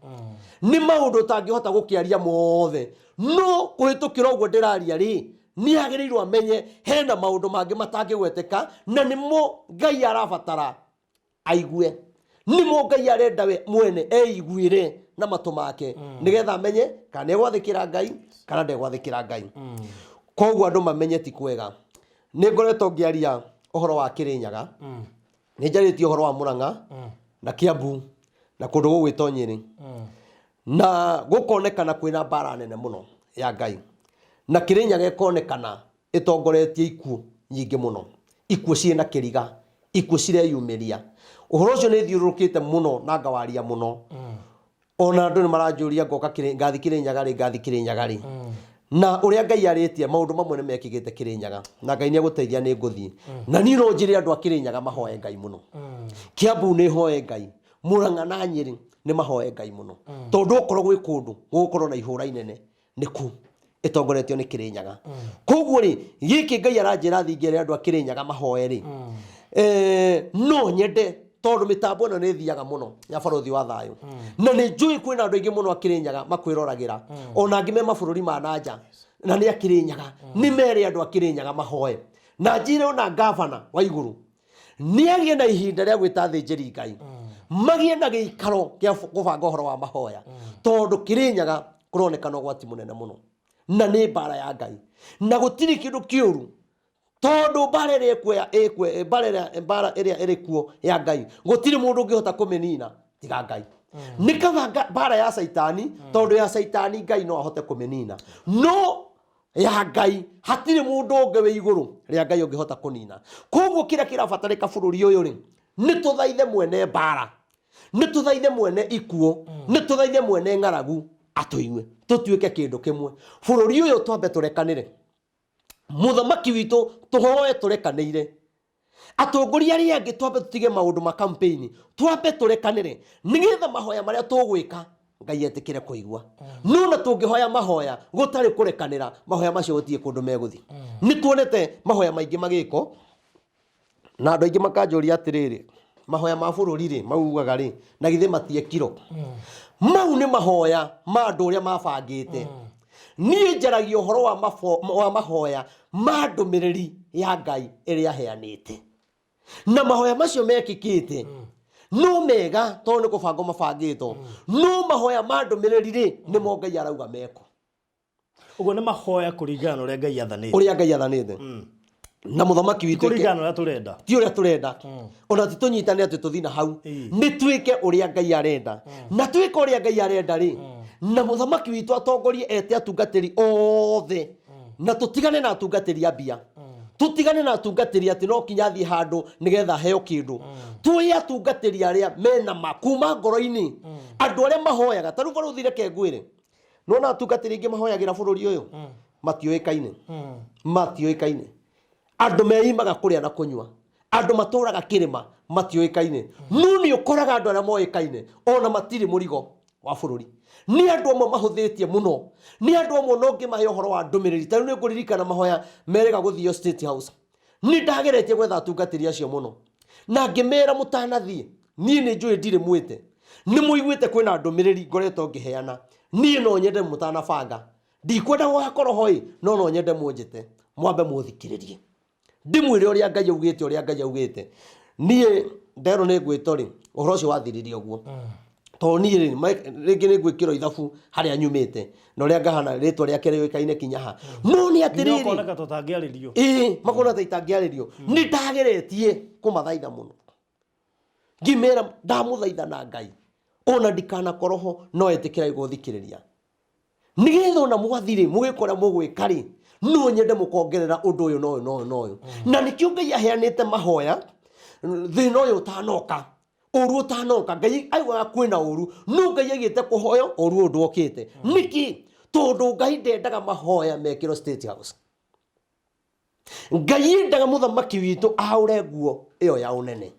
ni maundu utangihota gukiaria mothe no kuhitukira uguo ndiraria ri ni agirirwo amenye hena maundu mangi matangigweteka na nimo Ngai arabatara aigue nimo Ngai arenda we mwene eiguire na matu make nigetha amenye kana egwathikira Ngai kana ndegwathikira Ngai koguo andu mamenye ti kwega ni ngoretwo ngiaria uhoro wa Kirinyaga ni njaritie uhoro wa Murang'a na Kiambu na kundu gugwitwo Nyeri na gukonekana kwina mbara nene muno ya Ngai na Kirinyaga ikonekana itongoretie ikuo nyingi muno ikuo ciina kiriga ikuo cireyumiria uhoro ucio ni thiurukite muno na ngawaria muno ona andu ni maranjuria ngoka ngathi Kirinyaga ri na uria Ngai aritie maundu mamwe ni mekigite Kirinyaga na Ngai ni aguteithia ni nguthi na ni no njire andu a Kirinyaga mahoe Ngai muno Kiambu ni hoe Ngai Murang'a na Nyeri ni mahoe Ngai muno tondu okorwo gwi kundu gukorwo na ihura inene niku itongoretio ni Kirinyaga koguo ri giki Ngai aranjira thingere andu a Kirinyaga mahoe ri no nyende tondu mitambo ino ni thiaga muno ya baruthi wa thayo na ni njui kwina andu aingi muno a Kirinyaga makwiroragira ona ngime mabururi ma nanja na ni a Kirinyaga ni mere andu a Kirinyaga mahoe na njire ona gavana wa iguru ni agie na ihinda ria gwita thinjiri Ngai magie na giikaro gia kubanga uhoro wa mahoya tondu Kirinyaga kuronekana ugwati munene muno na ni mbara ya Ngai na gutiri kindu kiuru tondu mbara iria irikuo ya Ngai gutiri mundu ungihota kumenina tiga Ngai nikaba mbara ya saitani tondu ya saitani Ngai no ahote kumenina no ya Ngai hatiri mundu ungi wi iguru ria Ngai ungihota kunina koguo kira kirabatarika bururi uyu ri ni tuthaithe mwene mbara ni tuthaithe mwene ikuo ni tuthaithe mwene ng'aragu atuigue tutuike kindu kimwe bururi uyu twambe turekanire muthamaki witu tuhoe turekanire atongoria aria angi twambe tutige maundu ma campaign twambe turekanire nigetha mahoya maria tugwika Ngai etikire kuigua no na tungihoya mahoya gutari kurekanira mahoya macio gutie kundu meguthi ni tuonete mahoya maingi magiko na andu aingi makanjuria atiriri mahoya ma bururi ri maugaga ri na githe matie kiro mau ni mahoya ma andu uria mabangite ni njaragia uhoro wa mahoya ma ndumiriri ya Ngai iria heanite na mahoya macio mekikite no mega tondu ni kubango mabangitwo no mahoya ma ndumiriri ri ni mo Ngai arauga meko uguo ni mahoya kuringana uria Ngai athanite na muthamaki witu kuringana uria turenda ti uria turenda ona titunyitane ati tuthina hau ni twike uria Ngai arenda na twike uria Ngai arenda ri na muthamaki witu atongorie ete atungatiri othe na tutigane na atungatiri abia tutigane na atungatiri ati no kinya thi handu nigetha heo kindu tuye atungatiri aria mena makuma ngoro-ini andu aria mahoyaga taru baruthi reke ngwire no na atungatiri ingi mahoyagira bururi uyu matioikaine andu meimaga kuria na kunywa andu maturaga kirima matioikaine no ni ukoraga andu aria moikaine ona matiri murigo wa bururi ni andu amwe mahuthitie muno ni andu amwe no ngimahe uhoro wa ndumiriri taru ni nguririkana mahoya merega guthio State House ni ndageretie gwetha atungatiri acio muno na ngimera mutanathie ni njui ndire mwite ni muiguite kwina ndumiriri ngoretwo ngiheana ni no nyende mutanabanga ndikwenda gwakorwo hoi no nyende munjite mwambe muthikiririe ndimwire uria Ngai augite nie ndero ne gwito ri uhoro ucio wathiririe uguo to nie ringi ni gwikiro ithabu haria nyumite no ria ngahana ritwa ria kere yoikaine kinyaha no ni atiriri nyokoneka tutangiaririo makona ta itangiaririo ni ndageretie kumathaitha muno ngimera ndamuthaitha na Ngai ona ndikana koroho no etikira iguthikiriria nigetho na mwathiri mugikora mugwikari no nyende mukongerera undu uyu no na nikio Ngai aheanite mahoya thina uyu utanoka uru utanoka Ngai aigwa kwina uru no Ngai agite kuhoyo uru undu okite niki tondu Ngai ndendaga mahoya mekiro State House Ngai ndendaga muthamaki witu aure nguo iyo ya unene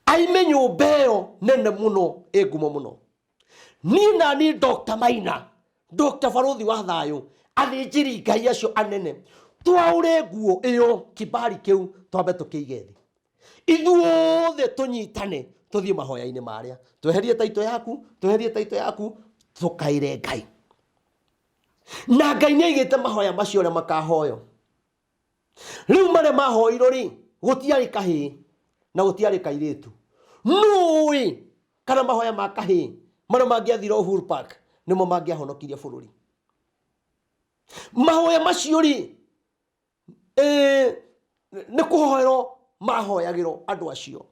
aime nyumba iyo nene muno egumo muno nina ni Dr. Maina Dr. Faruthi wa thayo athinjiri Ngai acio anene twaure nguo iyo kibari kiu twambe tukiigethi ithuothe tunyitane tuthie mahoya-ini maria tweherie taito yaku tukaire Ngai na Ngai ni aigite mahoya macio ria makahoyo riu mare mahoiro ri gutiari kahi na gutiari kairitu nui kana mahoya makahi mara mangiathira Uhuru Park nimo mangiahonokirie bururi mahoya macio ri ni kuhoero mahoyagiro andu acio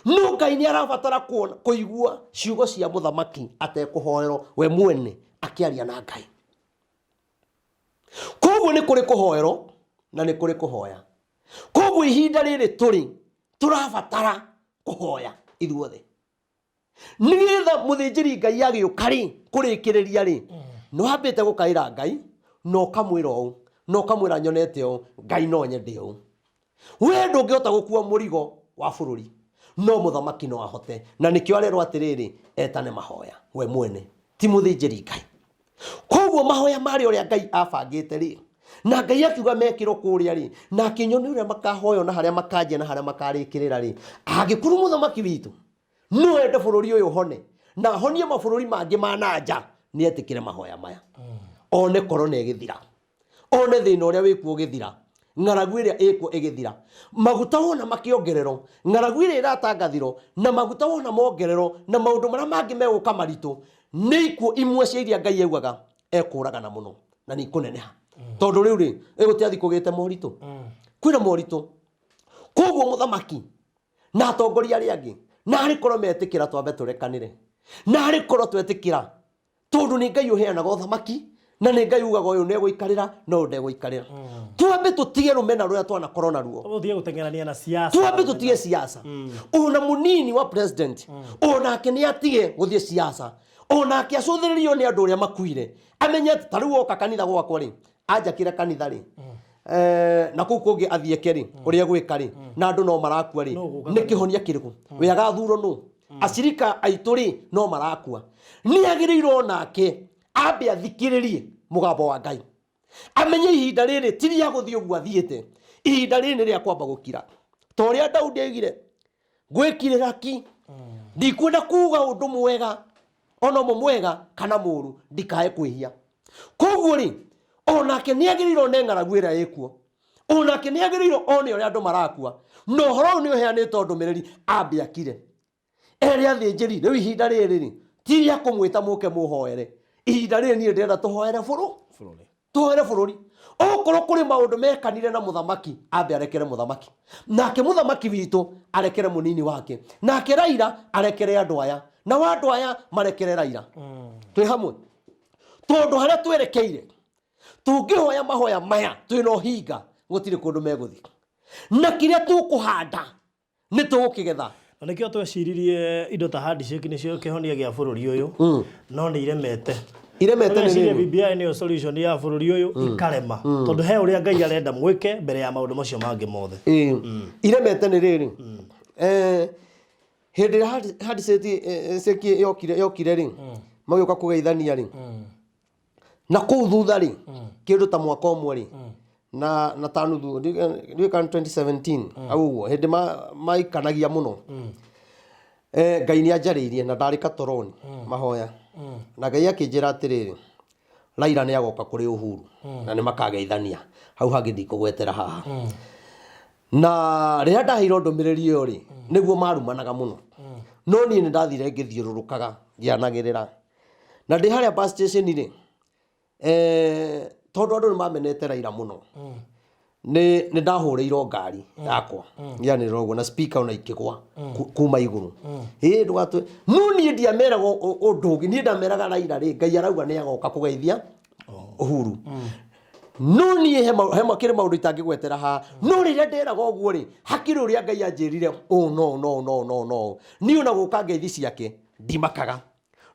no Ngai ni arabatara kuigua ciugo cia muthamaki atekuhoero we mwene akiaria na Ngai koguo ni kuri kuhoero na ni kuri kuhoya koguo ihinda riri turabatara kuhoya ithuothe nigetha muthinjiri Ngai agiukari kurikiriria ri no ambite gukaira Ngai no kamwira u no kamwira nyonete u Ngai no nyende u we ndungihota gukua murigo wa bururi no muthamaki no ahote na nikio arerwo atiriri etane mahoya we mwene ti muthinjiri Ngai koguo mahoya mari uria Ngai abangite ri na Ngai akiuga mekiro kuria ri na kinyoni uria makahoyo na haria makanje na haria makarikirira ri agikuru muthamaki witu no ende bururi uyu hone na honie mabururi mangi mananja ni etikire mahoya maya one korona igithira one thina uria wikuo githira ng'aragu iria ikuo igithira maguta wona makiongerero ng'aragu iria iratangathiro na maguta wona mongerero na maundu maria mangi meguka maritu ni ikuo imwe cia iria Ngai augaga ekuraga na muno na ni kuneneha tondu riu ri egutiathi kugite moritu kwina moritu koguo muthamaki na atongoria aria angi na ari korwo metikira twambe turekanire na ari korwo twetikira tondu ni Ngai uheanaga uthamaki na ni Ngai ugaga uyu ne guikarira no ndegũikarira twambe tutige rumena ruria twana corona ruo tuthie gutengerania na siasa twambe tutige siasa ona munini wa president ona akeni atige guthie siasa ona akiacuthiririo ni andu uria makuire amenye tariu oka kanitha gwakwa ri ajakira kanitha ri na kuu kungi athie keri uria gwikari na andu no marakua ri ni kihonia kiriku we agathuro no acirika aituri no marakua ni agirirwo nake ambe athikiririe mugambo wa Ngai amenye ihinda riri tiria guthio gwathite ihinda riri ni ria kwamba gukira toria Daudi aigire gwikirira ki ndikwenda kuga undu mwega ono mwega kana muru ndikae kwihia koguo ri onake ni agirirwo ne ng'aragu ira ikuo onake ni agirirwo one uria andu marakua no horo ni uheanite ndumiriri ambe akire eri athinjiri riu ihinda riri ri tiria kumwita muke muhoere ihinda riri ni ndenda tuhoere tuhoere bururi okorwo kuri maundu mekanire na muthamaki ambe arekere muthamaki nake muthamaki witu arekere munini wake nake Raila arekere andu aya na wandu aya marekere Raila twi hamwe tondu haria twerekeire tungihoya mahoya maya twino hinga gutire kundu meguthi na kiria tukuhanda ni tugukigetha nikio tweciririe indo ta handshake nicio kihonia gia bururi uyu no ni iremete ni BBI ni solution ya bururi uyu ikarema tondu he uria Ngai arenda mwike mbere ya maundu macio mangi mothe iremete ni riri hindi handshake yokire ri magioka kugeithania ri na kuu thutha ri kindu ta mwaka umwe ri na tanuthu ndika 2017 auguo hindi maikanagia muno Ngai ni ajariirie na ndari katoroni mahoya na Ngai akinjira atiriri Raila nĩ agoka kuri Uhuru na nĩ makageithania hau hangĩ kũgwetera haha na rĩrĩa ndaheirwo ndũmĩrĩri ĩyo rĩ nĩguo marumanaga mũno no niĩ nĩ ndathire ngĩthiũrũrũkaga ngĩanagĩrĩra na ndĩ harĩa bus station rĩ tondũ andũ nĩ mamenete Raila mũno nĩ ndahũrĩirwo ngari yakwa ngianĩrĩra ũguo na speaker ona ikĩgwa kuma igũrũ ndũgatwe no niĩ ndiameraga ũndũ ũngĩ niĩ ndameraga Raila rĩ Ngai arauga nĩ agoka kũgeithia Uhuru no niĩ he makĩrĩ maũndũ itangĩgwetera haha no rĩrĩa nderaga ũguo rĩ hakĩrĩ ũrĩa Ngai anjĩrire no niĩ ona gũka ngeithi ciake ndimakaga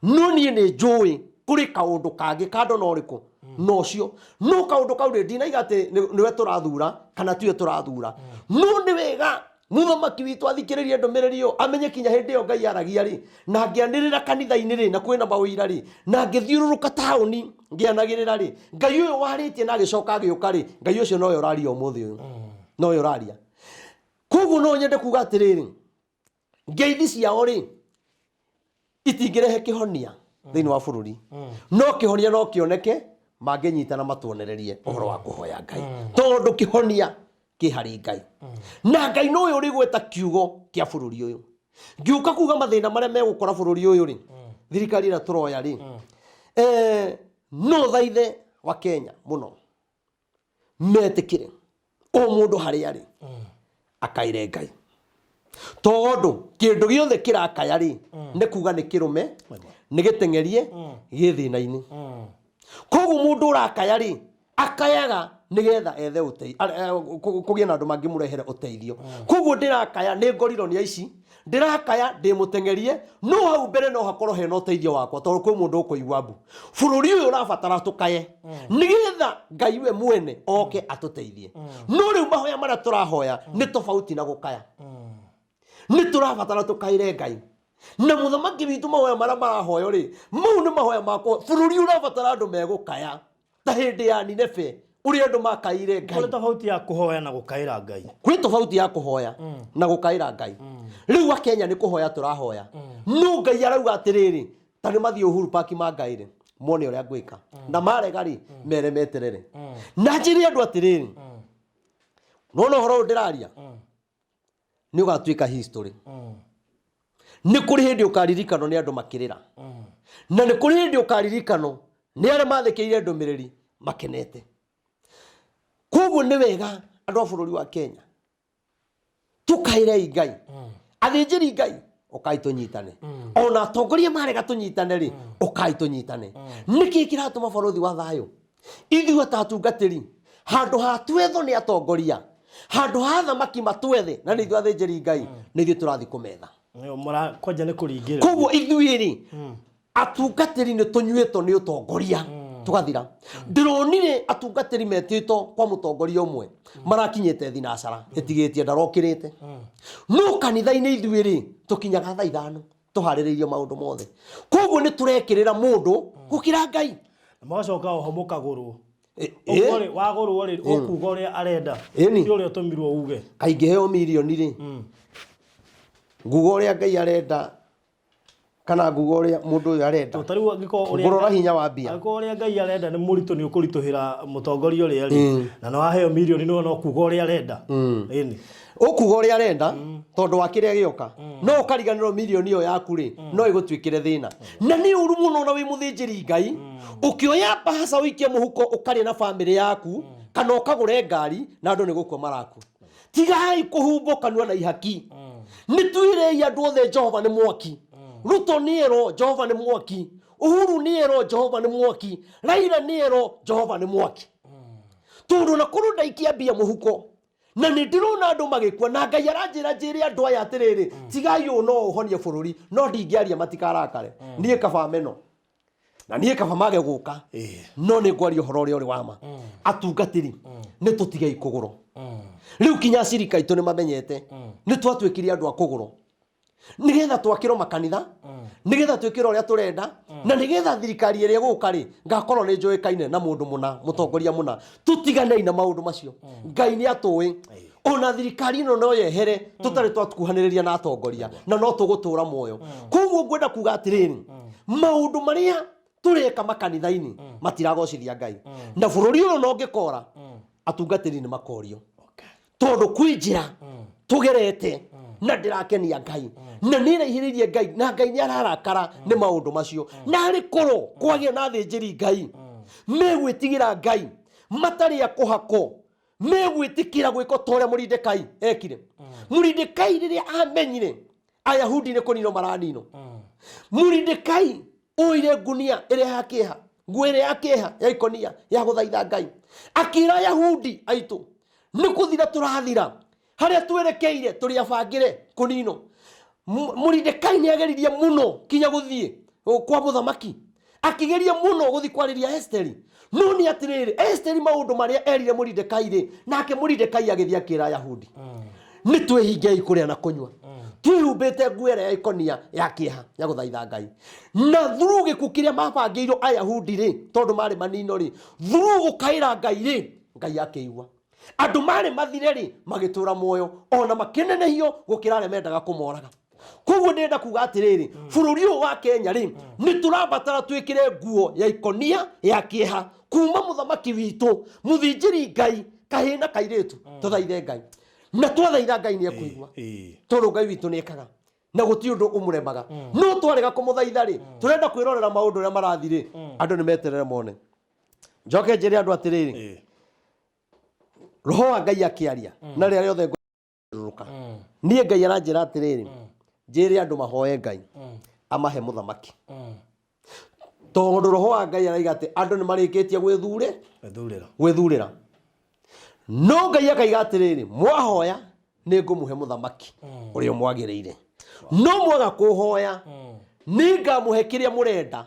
no niĩ nĩ njũĩ kũrĩ kaũndũ kangĩ kando na ũrĩkũ no cio no kaũndũ kau rĩ ndinaiga atĩ nĩwe tũrathura kana tiwe tũrathura no nĩ wega mũthamaki witũ athikĩrĩrie ndũmĩrĩri ĩyo amenye kinya hĩndĩ ĩyo Ngai aragia rĩ na ngĩanĩrĩra kanitha-inĩ rĩ na kwĩna mawĩira rĩ na ngĩthiũrũrũka taũni ngĩanagĩrĩra rĩ Ngai ũyũ warĩtie na agĩcoka agĩũka rĩ Ngai ũcio nowe ũraria ũmũthĩ ũyũ nowe ũraria koguo no nyende kuga atĩrĩrĩ ngeithi ciao rĩ itingĩrehe kĩhonia thĩinĩ wa bũrũri no kĩhonia no kĩoneke mangĩnyitana matuonererie ũhoro wa kũhoya Ngai tondũ kĩhonia kĩ harĩ Ngai na Ngai no ũyũ ũrĩ gweta kiugo kĩa bũrũri ũyũ ngiũka kuga mathĩna marĩa megũkora bũrũri ũyũ rĩ thirikari ĩrĩa tũroya rĩ no thaithe wa Kenya mũno metĩkĩre o mũndũ harĩa rĩ akaire Ngai tondũ kĩndũ gĩothe kĩrakaya rĩ nĩ kuga nĩ kĩrũme nĩ gĩteng'erie gĩthĩna-inĩ koguo mũndũ ũrakaya rĩ akayaga nigetha ethe kũgĩe na andũ mangĩmũrehere ũteithio koguo ndĩrakaya nĩ ngorirwo nĩ aici ndirakaya ndĩmũteng'erie no hau mbere no hakorwo hena ũteithio wakwa tondũ kwĩ mũndũ ũkũigua mbu bũrũri ũyũ ũrabatara tũkaye nĩgetha Ngai we mwene oke atũteithie no rĩu mahoya marĩa tũrahoya nĩ tofauti na gũkaya nĩ tũrabatara tũkaire Ngai na mũthamaki witũ mahoya marĩa marahoyo rĩ mau nĩ mahoya makwa bũrũri ũrabatara andũ megũkaya ta hĩndĩ ya Nineve ũrĩa andũ makaire Ngai kũrĩ tofauti ya kũhoya na gũkaĩra Ngai kwĩ tofauti ya kũhoya na gũkaĩra Ngai rĩu Akenya nĩ kũhoya tũrahoya no Ngai arauga atĩrĩrĩ ta nĩ mathiĩ Uhuru Park mangaire mone ũrĩa ngwĩka na marega rĩ mere meterere na njĩre andũ atĩrĩrĩ no ũhoro ũyũ ndĩraria nĩ ũgatuĩka history nĩ kũrĩ hĩndĩ ũkaririkanwo nĩ andũ makĩrĩra na nĩ kũrĩ hĩndĩ ũkaririkanwo nĩ arĩa mathĩkĩire ndũmĩrĩri makenete koguo nĩ wega andũ a bũrũri wa Kenya tũkaire Ngai athĩnjĩri Ngai ũkai tũnyitane ona atongoria marega tũnyitane rĩ ũkai tũnyitane nĩkĩ kĩratũma bũrũri wa thayũ ithuĩ ta atungatĩri handũ ha twetho nĩ atongoria handũ ha thamaki matwethe na nĩ ithuĩ athĩnjĩri Ngai nĩ ithuĩ tũrathiĩ kũmetha kwanja nĩ kũringĩra koguo ithuĩ rĩ atungatĩri nĩ tũnyuĩtwo nĩ ũtongoria tugathira ndironire atungatĩri metĩtwo kwa mũtongoria ũmwe marakinyĩte thinacara ĩtigĩtie ndarokĩrĩte no kanitha-inĩ ithuĩ rĩ tũkinyaga thaa 5 tũharĩrĩirio maũndũ mothe koguo nĩ tũrekĩrĩra mũndũ gũkĩra Ngai magacoka oho mũkagũrwo wagũrwo rĩ ũkuga ũrĩa arenda nĩ ũrĩa ũtũmirwo uge kaingĩ heo mirioni rĩ nguga ũrĩa Ngai arenda kana nguga ũrĩa mũndũ ũyũ arenda kũrora hinya wa mbia angĩkorwo ũrĩa Ngai arenda nĩ mũritũ nĩ ũkũritũhĩra mũtongoria ũrĩa rĩ na no waheo mirioni no kuga ũrĩa arenda ĩni ũkuga ũrĩa arenda tondũ wa kĩrĩa gĩoka no ũkariganĩrwo mirioni ĩyo yaku rĩ no ĩgũtuĩkĩre thĩna na nĩ ũru mũno na wĩ mũthĩnjĩri Ngai ũkĩoya mbaca ũikie mũhuko ũkarĩa na bamĩrĩ yaku kana ũkagũre ngari na andũ nĩ gũkua maraku tigai kũhumbwo kanua na ihaki nĩ tuĩrei andũ othe Jehova nĩ mwaki Ruto nĩero Jehova nĩ mwaki Uhuru nĩero Jehova nĩ mwaki Raila nĩero Jehova nĩ mwaki tondũ na kũrũ ndaikia mbia mũhuko na nĩ ndĩrona andũ magĩkua na Ngai aranjĩra njĩre andũ aya atĩrĩrĩ tigai ũũ no ũhonie bũrũri no ndingĩaria matikarakare niĩ kaba meno na niĩ kaba mage gũka no nĩ ngwaria ũhoro ũrĩa ũrĩ wa ma atungatĩri nĩ tũtigei kũgũrwo rĩu kinya cirika itũ nĩ mamenyete nĩ twatuĩkire andũ a kũgũrwo nigetha twakĩrwo makanitha nigetha twĩkĩrwo ũrĩa tũrenda na nigetha thirikari ĩrĩa gũka rĩ ngakorwo nĩ njũĩkaine na mũndũ mũna mũtongoria mũna tũtiganei na maũndũ macio Ngai nĩ atũĩ ona thirikari ĩno no yehere tũtarĩ twatukuhanĩrĩria na atongoria na no tũgũtũra muoyo koguo ngwenda kuga atĩrĩrĩ maũndũ marĩa tureka makanitha-ini matiragocithia Ngai na bururi uyu no ngikora atungatiri ni makorio tondu kwijira tugerete na ndirakenia Ngai na niraihiririe Ngai na Ngai ni ararakara ni maundu macio na ari koro kwagia na thinjiri Ngai megwitigira Ngai matari akuhako megwitikira gwiko tore Muridekai ekire Muridekai riria amenyire Ayahudi ni kunino maranino Muridekai oire ngunia ire yakeha ngwire yakeha ya ikonia ya guthaitha Ngai akira Ayahudi aitu ni kuthira turathira haria twerekeire turi abangire kunino Muridekai ni ageririe muno kinya guthie kwa muthamaki akigeria muno guthi kwariria Esteri no ni atiriri Esteri maundu maria erire Muridekai ri nake Muridekai agithia akira Ayahudi ni twehingei kuria na kunywa twihumbite ngwire ya ikonia ya kieha ya guthaitha Ngai na thurugi kukiria mabangiirwo Ayahudi ri tondu mari manino ri thurugu kaira Ngai ri Ngai akeigua andu mari mathire ri magitura moyo ona makenenehio gukira aria mendaga kumoraga koguo ndenda kuga atiriri bururi uyu wa Kenya ri ni turabatara twikire nguo ya ikonia ya kieha kuma muthamaki witu muthinjiri Ngai kahina kairitu tuthaithe Ngai na twathaitha Ngai ni akuigua tondu Ngai witu ni ekaga na guti undu umuremaga no twarega kumuthaitha ri turenda kwirorera maundu ria marathire andu ni meterere mone njoke njiri andu atiriri roho wa Ngai akiaria na ria riothe nguruka nie Ngai aranjira atiriri njiri andu mahoye Ngai amahe muthamaki tondu roho wa Ngai araiga ati andu ni marikitie gwithurira no Ngai akaiga atiriri mwahoya ni ngumuhe muthamaki uria mwagiriire no mwaga kuhoya ni ngamuhe kiria murenda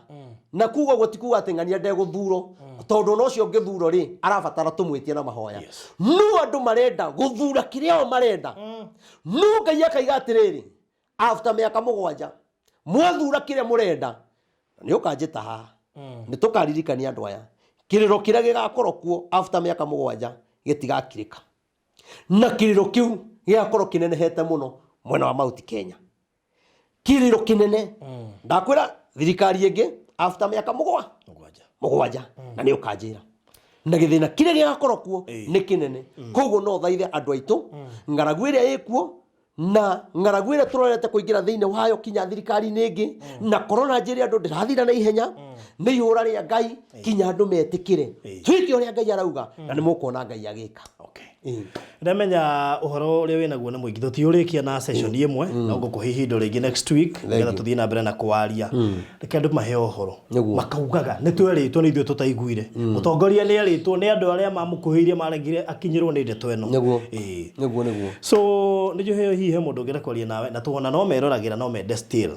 na kugo gutikuga ati ngania ndeguthuro tondu no cio ngithuro ri arabatara tumwitie na mahoya no andu marenda guthura kiria o marenda no Ngai akaiga atiriri after miaka 7 mwathura kiria murenda ni ukanjita haha ni tukaririkania andu aya kiriro kiria gigakorwo kuo after miaka 7 gitigakirika na kiriro kiu gigakorwo kinenehete muno mwena wa Mount Kenya kiriro kinene ndakwira thirikari ingi after miaka 7 na ni ukanjira na githina kiria gigakorwo kuo ni kinene koguo no thaithe andu aitu ngaragu iria ikuo na ngaragu iria turorete kuingira thiine wayo kinya thirikari ningi na corona njiri andu ndirathira na ihenya ni ihura ria Ngai kinya andu metikire twiki uria Ngai arauga na ni mukuona Ngai agika ndamenya uhoro uria winaguo ni muingi tutiurikia na session imwe na ngukuhihi indo ringi next week ngetha tuthie na mbere na kwaria reke andu mahe uhoro makaugaga ni tweritwo ni ithuĩ tutaiguire mutongoria ni eritwo ni andu aria mamukuhiirie maregire akinyirwo ni ndeto eno niguo so ni juhe hihe mundu ngira kwaria nawe na tuona no meroragira no mende still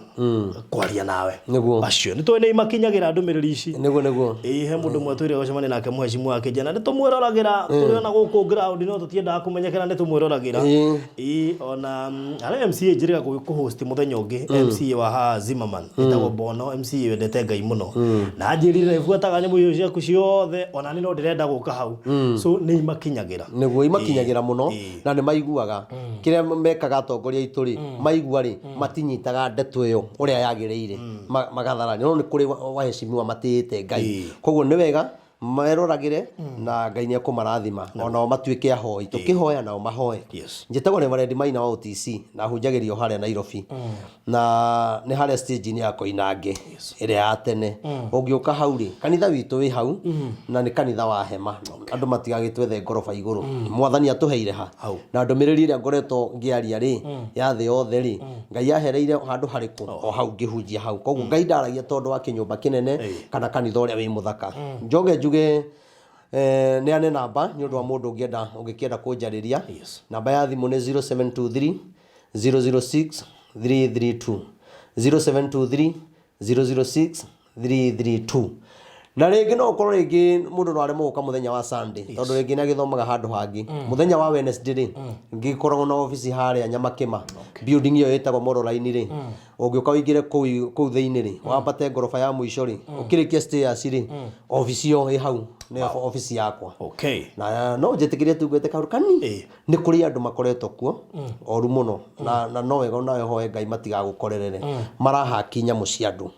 kwaria nawe acio ni twene imakinyagira ndumiriri ici niguo he mundu mwe twire gocemania nake muhecimu wake jana ni tumwiroragira turiona guku ground no tutiendaga kumenyekana ni tumwiroragira ona ara MCA njiriga kuhost muthenya ungi MCA wa ha Zimmerman itago bono MCA wendete Ngai muno na njirire ifuataga nyamu icio ciaku ciothe ona ni no ndirenda guka hau so ni imakinyagira niguo imakinyagira muno na ni maiguaga kiria mekaga atongoria itu ri maigua ri matinyitaga ndeto iyo uria yagiriire magatharani no ni kuri waheshimiwa matite Ngai koguo ni wega meroragire na Ngai ni akumarathima ona matuike ahoi tukihoya nao mahoe njitagwo ni Marendi Maina wa OTC na hunjagirio haria Nairobi na ni haria stage ni yako inange iria ya tene ungiuka hau ri kanitha witu wi hau na ni kanitha wa hema andu matigagitwethe ngoroba iguru mwathani atuheire ha na ndumiriri iria ngoretwo ngiaria ri ya thi yothe ri Ngai ahereire handu hariku o hau ngihunjia hau koguo Ngai ndaragia tondu wa kinyumba kinene kana kanitha uria wi muthaka njoge njuge ni ane namba ni undu wa mundu ungikienda kunjariria namba ya thimu ni 0723 006 332 0723 006 332 na ringi no korwo ringi mundu no aremo guka muthenya wa Sunday tondu ringi na githomaga handu hangi muthenya wa Wednesday ri ngikorwo na office haria Nyamakima building iyo yetagwo Moro Line ri ungiuka wingire kuu thiini ri wapate ngoroba ya muico ri ukirikia stairs ri office yo i hau nä ofisi yakwa okay na no njätäkä tu gwete kaå kanini nä kå rä andå makoretwo kuo oru må no na no wega nawe hoe Ngai matigagå korerere marahaki nyamå cia andå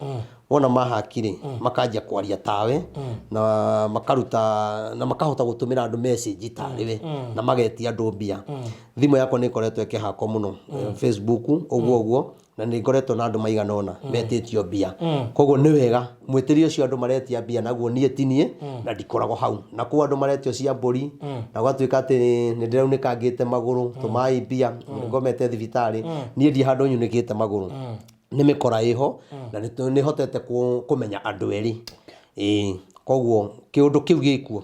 wona mahakiri makanjia kwaria tawe na makaruta na makahota gutumira andu message tariwe na magetia andu mbia thimu yakwa ni koretwo ikihakwo muno Facebook oguo na ni ngoretwo na andu maigana ona metitio mbia koguo ni wega mwitirio ucio andu maretia mbia naguo nie tinie na ndikoragwo hau na ku andu maretio cia mburi na gwatuika ati ni ndiraunikangite maguru tumai mbia ngomete thibitari nie ndi handu nyunikite maguru nä mä kora ĩho na nä hotete kũmenya andũ eri koguo kä å ndå kä u gä kuo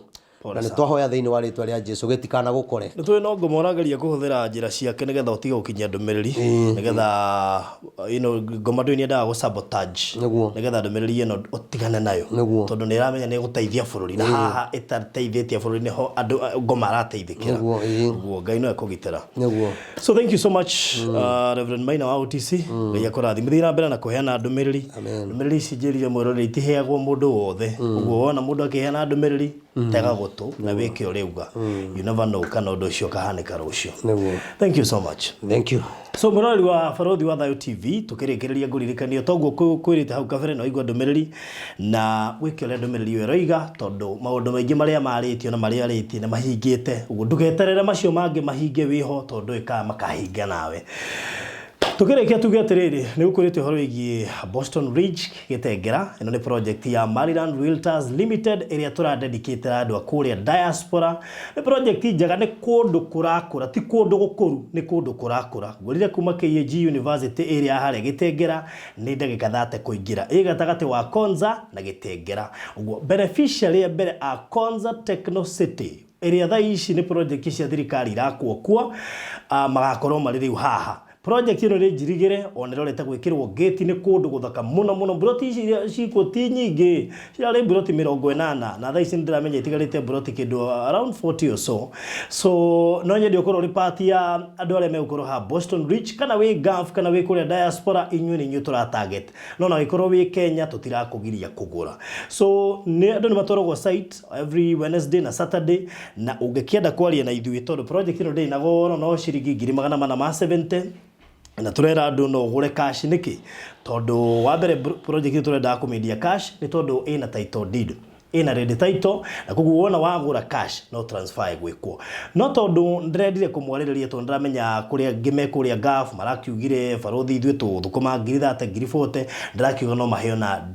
na nä twahoya thä inä wa rä twa rä a Jesu gä tikana gå kore nä twä no ngomorageria kå hå thä ra njä ra ciake nä getha å tige gå kinyia ndå mä rä ri nä getha ngoma ndå nyendaga gå sabotage nä getha ndå mä rä ri ä no å tigane nayo tondå nä ĩramenya nä gå teithia bå rå ri na haha ĩtateithĩtie bå rå ri nä ho andå ngoma arateithĩkä ra guo Ngai no ekå gitä ra so thank you so much Reverend Maina wa OTC Ngai akå rathimithie na mbere na kå heana ndå mä rä ri ndå mä rä ri ici njä rire mwä roreri itiheagwo må ndå wothe ũguo wona må ndå akä heana ndå mä rä ri tega gå na wike uriuga you never know kana undu ucio kahanika rucio thank you so much thank you so murori wa Barothi wa Thayo TV tukirikiriria nguririkanio toguo kwirite hau kabere no igwa ndumiriri na wike ule ndumiriri yo roiga tondu maundu maingi maria maritio na maria ariti na mahingite uguo ndugeterere macio mangi mahinge wiho tondu ika makahinga nawe tukireke tuge atiriri ni ukurite horo igie Boston Ridge gitengera ino ni project ya Maryland Realtors Limited area tura dedicate andu akuria diaspora ni project njega ni kundu kurakura ti kundu gukuru ni kundu kurakura ngurire kuma KAG University area hare gitengera ni ndagika 30 kuingira igatagati wa Konza na gitengera uguo beneficiary ya mbere a Konza Techno City area tha ici ni project cia thirikari irakwo kwa magakorwo mariri haha project ino ri njirigire onerorete gwikirwo gate ni kundu guthaka muno broti ici ciko ti nyingi cirari broti 80 na tha ici ndiramenya itigarite broti kindu around 40 or so no nyende ukorwo ri party ya andu aria megukorwo ha Boston Ridge kana wi Gulf kana wi kuria diaspora inywe ni nyutura target no na ikorwo wi Kenya tutirakugiria kugura so ni andu ni matorogwo site every Wednesday na Saturday na ungekienda kwaria na ithuĩ tondu project ino ndi na goro no ciringi 470 na turera andu no gure cash niki tondu wa mbere project turenda kumendia cash ni tondu ina title deed ina ready title na koguo wona wagura cash no transfer gwikwo no tondu ndrendire kumwarireria tondu ndramenya kuria ngime kuria Gulf marakiugire Barothi ithuĩ tuthukuma 30 ndirakiuga no maheo na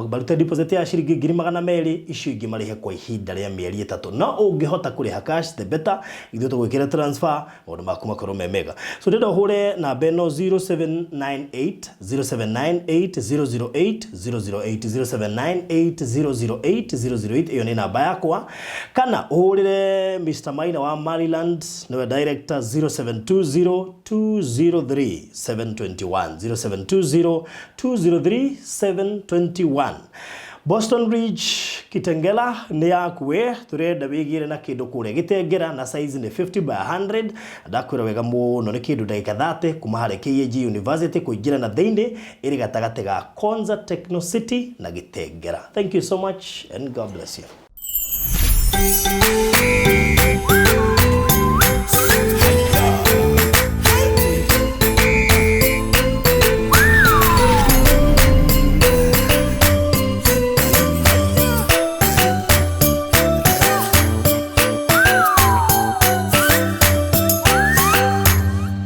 baruta deposit ya ciringi 200 icio ingi marihe kwa ihinda ria mieri 3 no ungihota kuriha cash the better ithuĩ tugwikira transfer maundu maku makorwo mega so ndenda hure na beno 0798 008 008 008 iyo ni namba yakwa kana uhurire Mr. Maina wa Maryland niwe director 0720 203 721 0720 203 721 Boston Ridge Kitengela ni yakwe turenda wigire na kindu kuria gitengera na size ni 50 by 100 ndakwira wega muno ni kindu ndagika 30 kuma hare KAG University kuingira na thiini iri gatagate ga Konza Techno City na Gitengera. Thank you so much and God bless you.